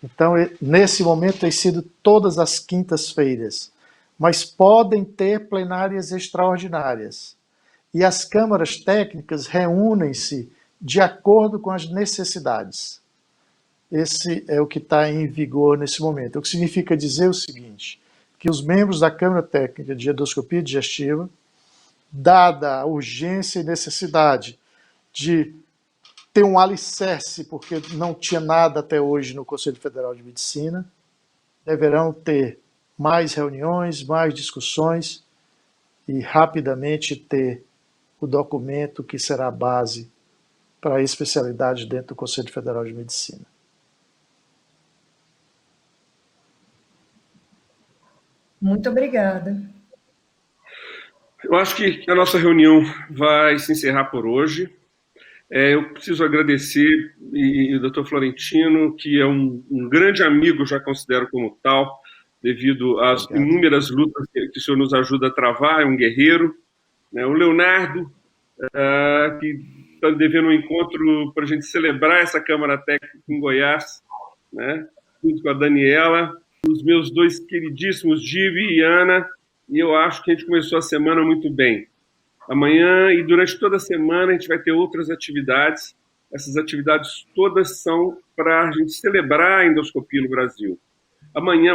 Então, nesse momento, tem sido todas as quintas-feiras, mas podem ter plenárias extraordinárias. E as câmaras técnicas reúnem-se de acordo com as necessidades. Esse é o que está em vigor nesse momento. O que significa dizer o seguinte, que os membros da Câmara Técnica de Endoscopia Digestiva, dada a urgência e necessidade de ter um alicerce, porque não tinha nada até hoje no Conselho Federal de Medicina, deverão ter mais reuniões, mais discussões e rapidamente ter o documento que será a base para a especialidade dentro do Conselho Federal de Medicina. Muito obrigada. Eu acho que a nossa reunião vai se encerrar por hoje. Eu preciso agradecer o Dr. Florentino, que é um grande amigo, já considero como tal, devido às inúmeras lutas que o senhor nos ajuda a travar, é um guerreiro. O Leonardo, que está devendo um encontro para a gente celebrar essa Câmara Técnica em Goiás, junto com a Daniela, os meus dois queridíssimos Divi e Ana, e eu acho que a gente começou a semana muito bem. Amanhã e durante toda a semana a gente vai ter outras atividades. Essas atividades todas são para a gente celebrar a endoscopia no Brasil.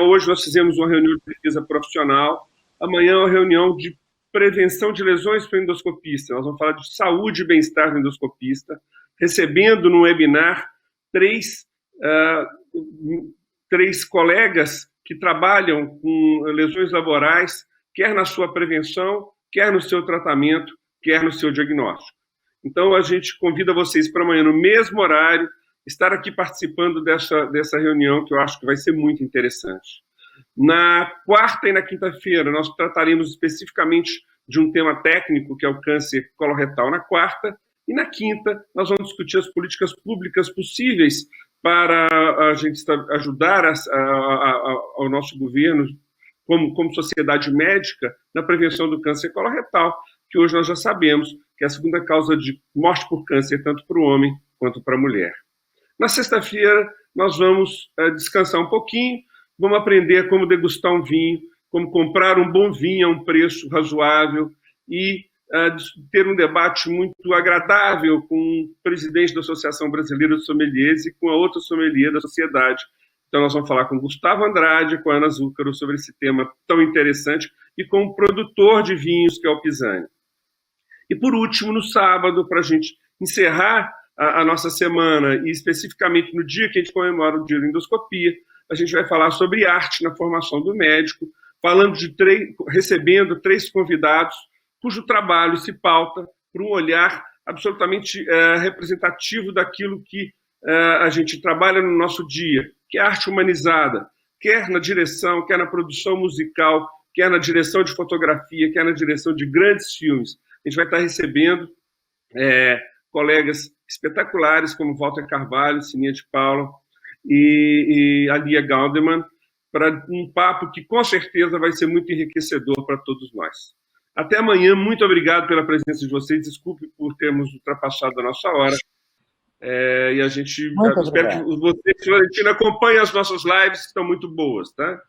Hoje nós fizemos uma reunião de pesquisa profissional. Amanhã é uma reunião de prevenção de lesões para o endoscopista. Nós vamos falar de saúde e bem-estar do endoscopista. recebendo no webinar três colegas que trabalham com lesões laborais, quer na sua prevenção, quer no seu tratamento, quer no seu diagnóstico. Então, a gente convida vocês para amanhã, no mesmo horário, estar aqui participando dessa reunião, que eu acho que vai ser muito interessante. Na quarta e na quinta-feira, nós trataremos especificamente de um tema técnico, que é o câncer coloretal na quarta, e na quinta, nós vamos discutir as políticas públicas possíveis para a gente ajudar ao nosso governo, como sociedade médica, na prevenção do câncer coloretal, que hoje nós já sabemos que é a segunda causa de morte por câncer, tanto para o homem quanto para a mulher. Na sexta-feira, nós vamos descansar um pouquinho, vamos aprender como degustar um vinho, como comprar um bom vinho a um preço razoável e ter um debate muito agradável com o presidente da Associação Brasileira de Sommeliers e com a outra sommelier da sociedade. Então, nós vamos falar com Gustavo Andrade, com a Ana Zúcaro, sobre esse tema tão interessante, e com o produtor de vinhos, que é o Pisani. E, por último, no sábado, para a gente encerrar a nossa semana, e especificamente no dia que a gente comemora o dia da endoscopia, a gente vai falar sobre arte na formação do médico, recebendo 3 convidados, cujo trabalho se pauta por um olhar absolutamente representativo daquilo que a gente trabalha no nosso dia, que é a arte humanizada, quer na direção, quer na produção musical, quer na direção de fotografia, quer na direção de grandes filmes. A gente vai estar recebendo colegas espetaculares, como Walter Carvalho, Sininha de Paula e a Lia Galdeman, para um papo que, com certeza, vai ser muito enriquecedor para todos nós. Até amanhã, muito obrigado pela presença de vocês, desculpe por termos ultrapassado a nossa hora. E a gente espero que você, Florentina, acompanhe as nossas lives, que estão muito boas, tá?